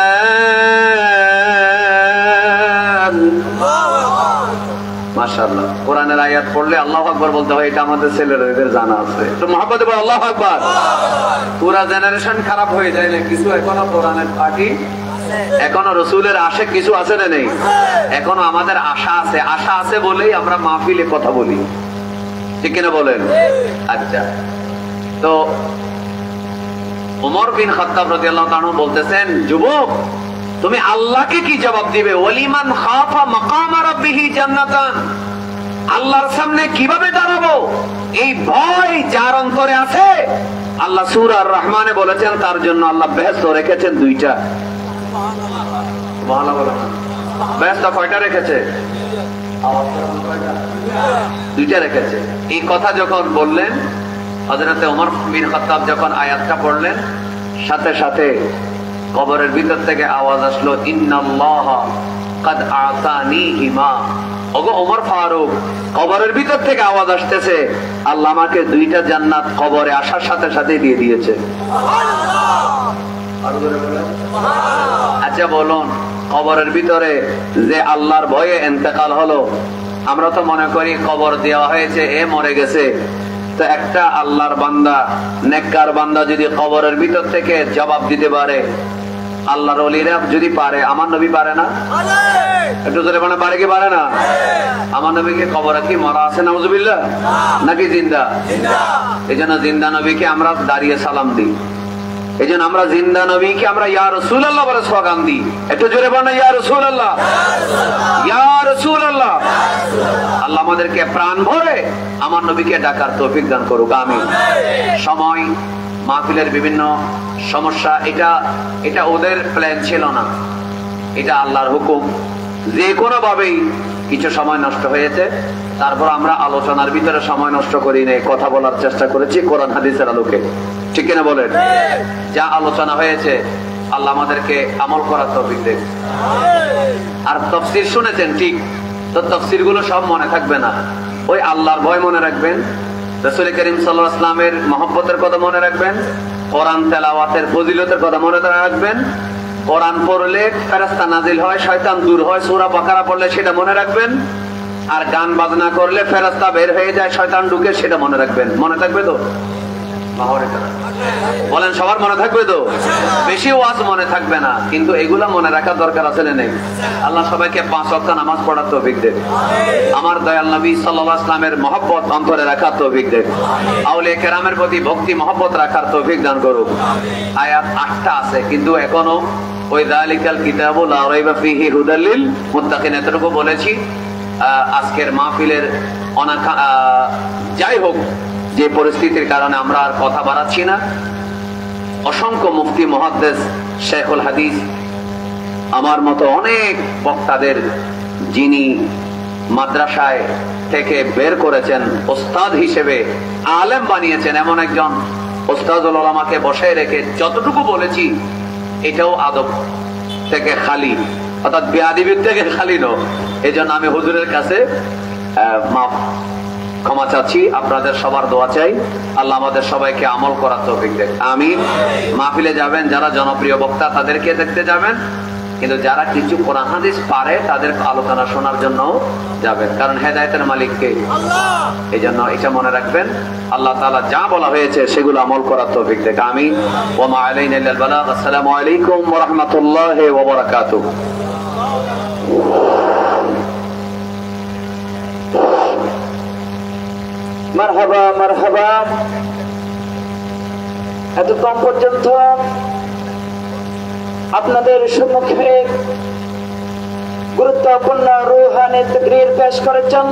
মাশাআল্লাহ। কোরআনের আয়াত পড়লে আল্লাহু আকবার বলতে হয়, এটা আমাদের ছেলেদের জানা আছে। তো মুহাব্বতে বল আল্লাহু আকবার। পুরা জেনারেশন খারাপ হয়ে যায় না কিছু? এখনো কোরআনের পার্টি, এখনো রসুলের আশিক কিছু আছে না নেই? এখনো আমাদের আশা আছে। আশা আছে বলেই আমরা মাহফিলে কথা বলি, ঠিক কিনা বলেন? আচ্ছা, তো ওমর বিন খাত্তাব রাদিয়াল্লাহু তাআলা বলতেছেন, যুবক তুমি আল্লাহকে কি জবাব দিবে? ওয়ালিমান খাফা মাকামা রাব্বিহি জান্নাতান। আল্লাহর সামনে কিভাবে দাঁড়াবো এই ভয় যার অন্তরে আছে, আল্লাহ সূরা আর রহমানে বলেছেন তার জন্য আল্লাহ বেহেশত রেখেছেন দুইটা। বেহেশত কয়টা রেখেছে? দুইটা রেখেছে। এই কথা যখন বললেন হযরত ওমর বিন খাত্তাব, যখন আয়াতটা পড়লেন, সাথে সাথে কবরের ভিতর থেকে আওয়াজ আসলো, ইন্নাল্লাহা কাদ আতানিহিমা। ওগো ওমর ফারুক, কবরের ভিতর থেকে আওয়াজ আসতেছে, আল্লাহ আমাকে দুইটা জান্নাত কবরে আসার সাথে সাথে দিয়ে দিয়েছে। আচ্ছা বলুন, কবরের ভিতরে যে আল্লাহর ভয়ে ইন্তেকাল হলো, আমরা তো মনে করি কবর দেওয়া হয়েছে, এ মরে গেছে। তো একটা আল্লাহর বান্দা, নেককার বান্দা যদি কবরের ভিতর থেকে জবাব দিতে পারে, আল্লাহর ওলিরা যদি পারে, আমার নবী পারে না? একটু জোরে বলেন, পারে কি পারে না? আমার নবীকে কবরে কি মরা আছে নাউজুবিল্লাহ নাকি জিন্দা? এই জন্য জিন্দা নবীকে আমরা দাঁড়িয়ে সালাম দিই। এই জন্য আমরা জিন্দা নবীকে আমরা ইয়া রাসূলুল্লাহ বলে স্লোগান দিই। একটু জোরে বলেন, ইয়া রাসূলুল্লাহ, ইয়া রাসূলুল্লাহ। আল্লাহ আমাদেরকে প্রাণ ভরে আমার নবীকে ডাকার তৌফিক দান করুক, আমিন। সময়, মাহফিলের বিভিন্ন সমস্যা, এটা ওদের প্ল্যান ছিল না, এটা আল্লাহর হুকুম। যে কোনো ভাবেই কিছু সময় নষ্ট হয়েছে, তারপর আমরা আলোচনার ভিতরে সময় নষ্ট করি নাই, কথা বলার চেষ্টা করেছি কোরআন হাদিসের আলোকে, ঠিক কিনা বলেন? যা আলোচনা হয়েছে আল্লাহ আমাদেরকে আমল করার তৌফিক দেন। আর তাফসীর শুনেছেন ঠিক, তো তাফসীর গুলো সব মনে থাকবে না। ওই আল্লাহর ভয় মনে রাখবেন, রাসূল করিম সাল্লাল্লাহু আলাইহি ওয়াসাল্লামের মহব্বতের কথা মনে রাখবেন, কোরআন তেলাওয়াতের ফজিলতের কথা মনে রাখবেন। কোরআন পড়লে ফেরেশতা নাজিল হয়, শয়তান দূর হয়, সূরা বাকারা পড়লে সেটা মনে রাখবেন। আর গান বাজনা করলে ফেরেশতা বের হয়ে যায়, শয়তান ঢুকে, সেটা মনে রাখবেন। মনে থাকবে তো? বলেন, সবার মনে থাকবে তো? বেশি ওয়াজ মনে থাকবে না, কিন্তু এগুলা মনে রাখার দরকার আছে না নেই? আল্লাহ সবাইকে 5 ওয়াক্ত নামাজ পড়ার তৌফিক দেন। আমার দয়াল নবী সাল্লাল্লাহু আলাইহি ওয়াসাল্লামের মহব্বত অন্তরে রাখার তৌফিক দেন। আউলিয়া কেরামের প্রতি ভক্তি মহব্বত রাখার তৌফিক দান করুক। আয়াত 8টা আছে, কিন্তু এখনো ওই যালিকাল কিতাবু লা রাইবা ফীহি হুদাল লিল মুত্তাকিন এতটুকু বলেছি। আজকের মাহফিলের যাই হোক, যে পরিস্থিতির কারণে আমরা আর কথা বাড়াচ্ছি না। অসংখ্য মুফতি মুহাদ্দিস শেখুল হাদিস আমার মতো অনেক বক্তাদের যিনি মাদ্রাসায় থেকে বের করেছেন, ওস্তাদ হিসেবে আলেম বানিয়েছেন, এমন একজন ওস্তাদুল উলামাকে বসায় রেখে যতটুকু বলেছি এটাও আদব থেকে খালি, অর্থাৎ বেয়াদবির থেকে খালি নয়। এই জন্য আমি হুজুরের কাছে ক্ষমা চাচ্ছি, আপনাদের সবার দোয়া চাই। আল্লাহ আমাদের সবাইকে আমল করার তৌফিক দেন, আমিন। মাহফিলে যাবেন যারা জনপ্রিয় বক্তা তাদেরকে দেখতে যাবেন, কিন্তু যারা কিছু কোরআন হাদিস পারে তাদের আলোচনা শোনার জন্য যাবেন, কারণ হেদায়েতের মালিককে আল্লাহ। এই জন্য এটা মনে রাখবেন, আল্লাহ তাআলা যা বলা হয়েছে সেগুলো আমল করার তৌফিক দেন, আমিন। ওয়া মা আলাইনা ইল্লাল বালাগ। আসসালামু আলাইকুম ওয়া রাহমাতুল্লাহি ওয়া বারাকাতুহু। মারহাবা মারহাবা। এতক্ষণ পর্যন্ত আপনাদের সম্মুখে গুরুত্বপূর্ণ রুহানি তাকরীর পেশ করেছেন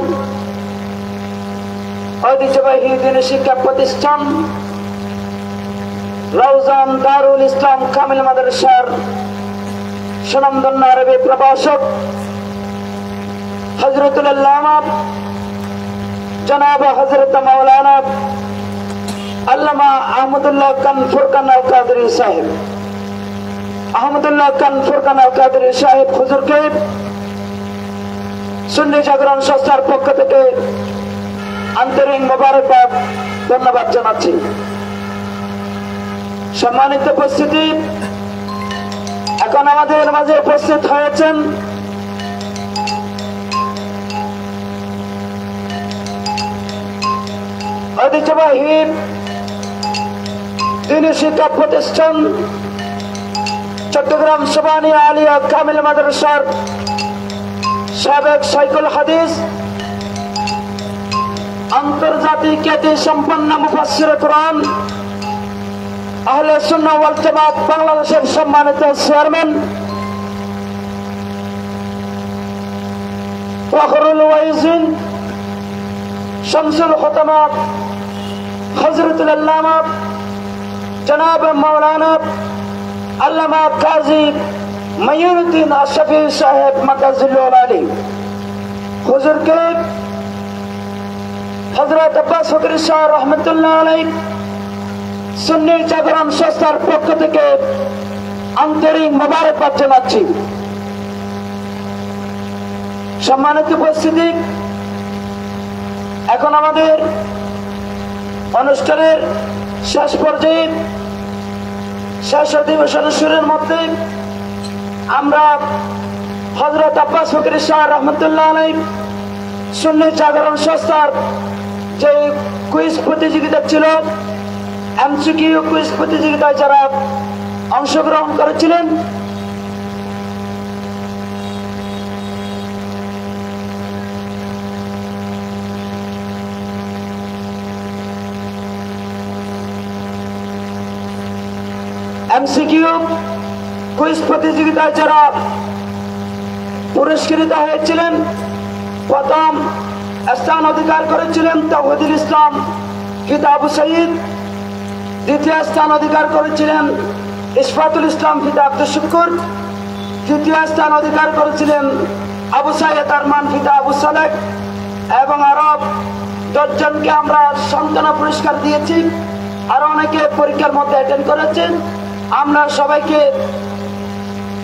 ঐতিহ্যবাহী দ্বীনি শিক্ষা প্রতিষ্ঠান রাউজান দারুল ইসলাম কামিল মাদ্রাসার সুনামধন্য আরবি প্রভাষক হযরতুল আল্লামা জনাব হযরত মাওলানা আল্লামা আহমদুল্লাহ খান ফুরকান আল কাদরি সাহেব, আহমদুল্লাহ খান ফুরকান আল কাদরি সাহেব হুজুরকে সুন্নি জাগরণ সংস্থার পক্ষ থেকে আন্তরিক মোবারকবাদ, ধন্যবাদ জানাচ্ছি। সম্মানিত উপস্থিতি, এখন আমাদের মাঝে উপস্থিত হয়েছেন ঐতিহ্যবাহী দ্বীনি শিক্ষা প্রতিষ্ঠান চট্টগ্রাম সোবানিয়া আলিয়া কামিল মাদ্রাসার সাবেক শাইখুল হাদিস, আন্তর্জাতিক খ্যাতি সম্পন্ন মুফাসসিরে কোরআন, আহলে সুন্নাহ ওয়াল জামাত বাংলাদেশের সম্মানিত চেয়ারম্যান ফখরুল ওয়াইজিন শামসুল খোতামা হযরতুল আল্লামা জনাব মাওলানা আল্লামা কাজী মঈনুদ্দিন আশরাফী সাহেব মাদাজিল্লুল আলী হুজুরকে হযরত আব্বাস ফকরী শাহ রহমাতুল্লাহ আলাইহি সুন্নি জাগরণ সংস্থার পক্ষ থেকে আন্তরিক মোবারকবাদ জানাচ্ছি। সম্মানিত উপস্থিতি, এখন আমাদের অনুষ্ঠানের শেষ পর্যায়ে, শেষ অধিবেশন শুরুর মধ্যে আমরা হযরত আব্বাস ফকরী শাহ রহমাতুল্লাহ আলাইহি সুন্নি জাগরণ সংস্থার যে কুইজ প্রতিযোগিতা ছিল, এমসিকিউ কুইজ প্রতিযোগিতায় যারা অংশগ্রহণ করেছিলেন এমসিকিউ কুইজ প্রতিযোগিতায় যারা পুরস্কৃত হয়েছিলেন, প্রথম স্থান অধিকার করেছিলেন তাওহীদুল ইসলাম ফিদা আবু সাঈদ, দ্বিতীয় স্থান অধিকার করেছিলেন ইশফাতুল ইসলাম ফিদা আব্দুল শুকুর, তৃতীয় স্থান অধিকার করেছিলেন আবু সাইদ আরমান ফিদা আবু সালেক, এবং আরো 10 জনকে আমরা সান্ত্বনা পুরস্কার দিয়েছি। আরো অনেকে পরীক্ষার মধ্যে অ্যাটেন্ড করেছেন। আমরা সবাইকে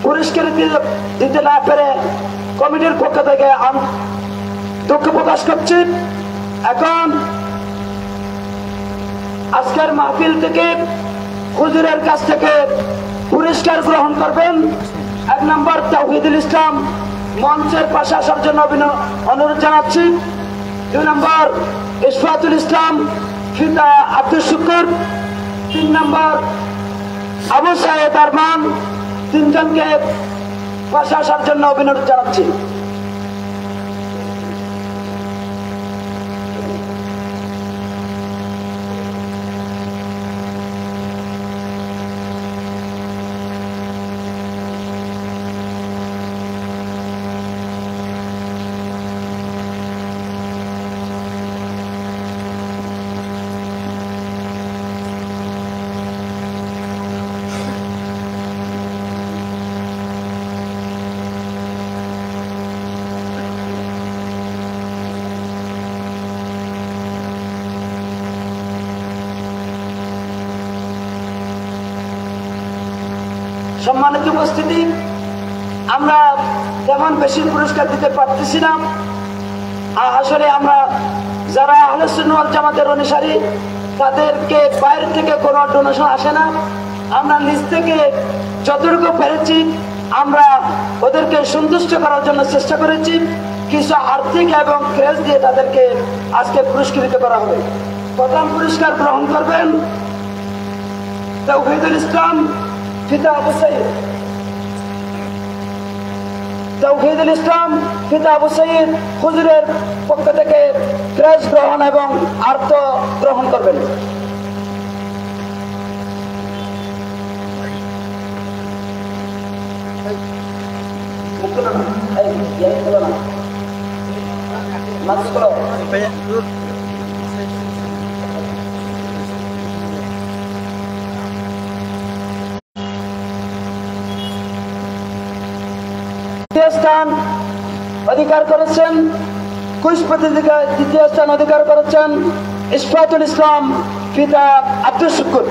পুরস্কার দিতে না পেরে কমিটির পক্ষ থেকে দুঃখ প্রকাশ করছি। এখন আজকের মাহফিল থেকে হুজুরের কাছ থেকে পুরস্কার গ্রহণ করবেন 1 নম্বর তাওহীদুল ইসলাম, মঞ্চের পাশে আসার জন্য অনুরোধ জানাচ্ছি। 2 নম্বর ইশফাতুল ইসলাম ফিদা আব্দুল শুকুর, 3 নম্বর আবু সাইদ আরমান, 3 জনকে পাশে আসার জন্য অনুরোধ জানাচ্ছি। সম্মানিত উপস্থিতি, আমরা তেমন বেশি পুরস্কার দিতে পারতেছি না। আসলে আমরা যারা আহলে সুন্নাত ওয়াল জামাতের অনুসারী, তাদেরকে বাইরে থেকে কোনো ডোনেশন আসে না। আমরা নিজ থেকে যতটুকু পেরেছি আমরা ওদেরকে সন্তুষ্ট করার জন্য চেষ্টা করেছি। কিছু আর্থিক এবং ক্রেজ দিয়ে তাদেরকে আজকে পুরস্কৃত করা হবে। প্রথম পুরস্কার গ্রহণ করবেন তাওহীদুল ইসলাম পিতা আবু সাইদ। তাওহীদুল ইসলাম পিতা আবু সাইদ হুজুরের পক্ষ থেকে ক্রেজ গ্রহণ এবং আর্থ গ্রহণ করবেন। স্থান অধিকার করেছেন, কুইজ প্রতিযোগিতায় দ্বিতীয় স্থান অধিকার করেছেন ইশফাতুল ইসলাম পিতা আব্দুল শুকুর।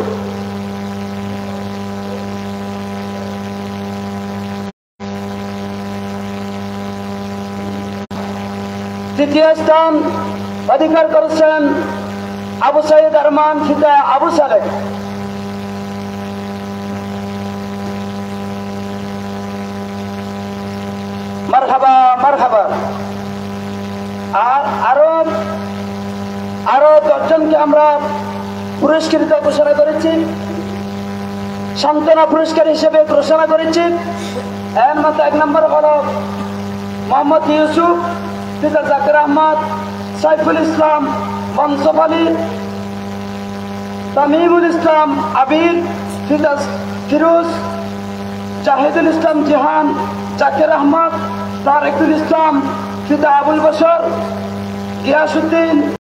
তৃতীয় স্থান অধিকার করেছেন আবু সাইদ আরমান পিতা আবু সালেহ। মারহাবা মারহাবা। আর আরো 10 জনকে আমরা পুরস্কৃত ঘোষণা করেছি, সান্ত্বনা পুরস্কার হিসেবে ঘোষণা করেছি। এর মধ্যে 1 নম্বর হলো মোহাম্মদ ইউসুফ পিতা জাকির আহমদ, সাইফুল ইসলাম মনসুফ আলী, তামিমুল ইসলাম আবিদ পিতা ফিরোজ, জাহিদুল ইসলাম জিহান, জাকির আহমদ, তারেকুল ইসলাম পিতা আবুল বশর, গিয়াসউদ্দিন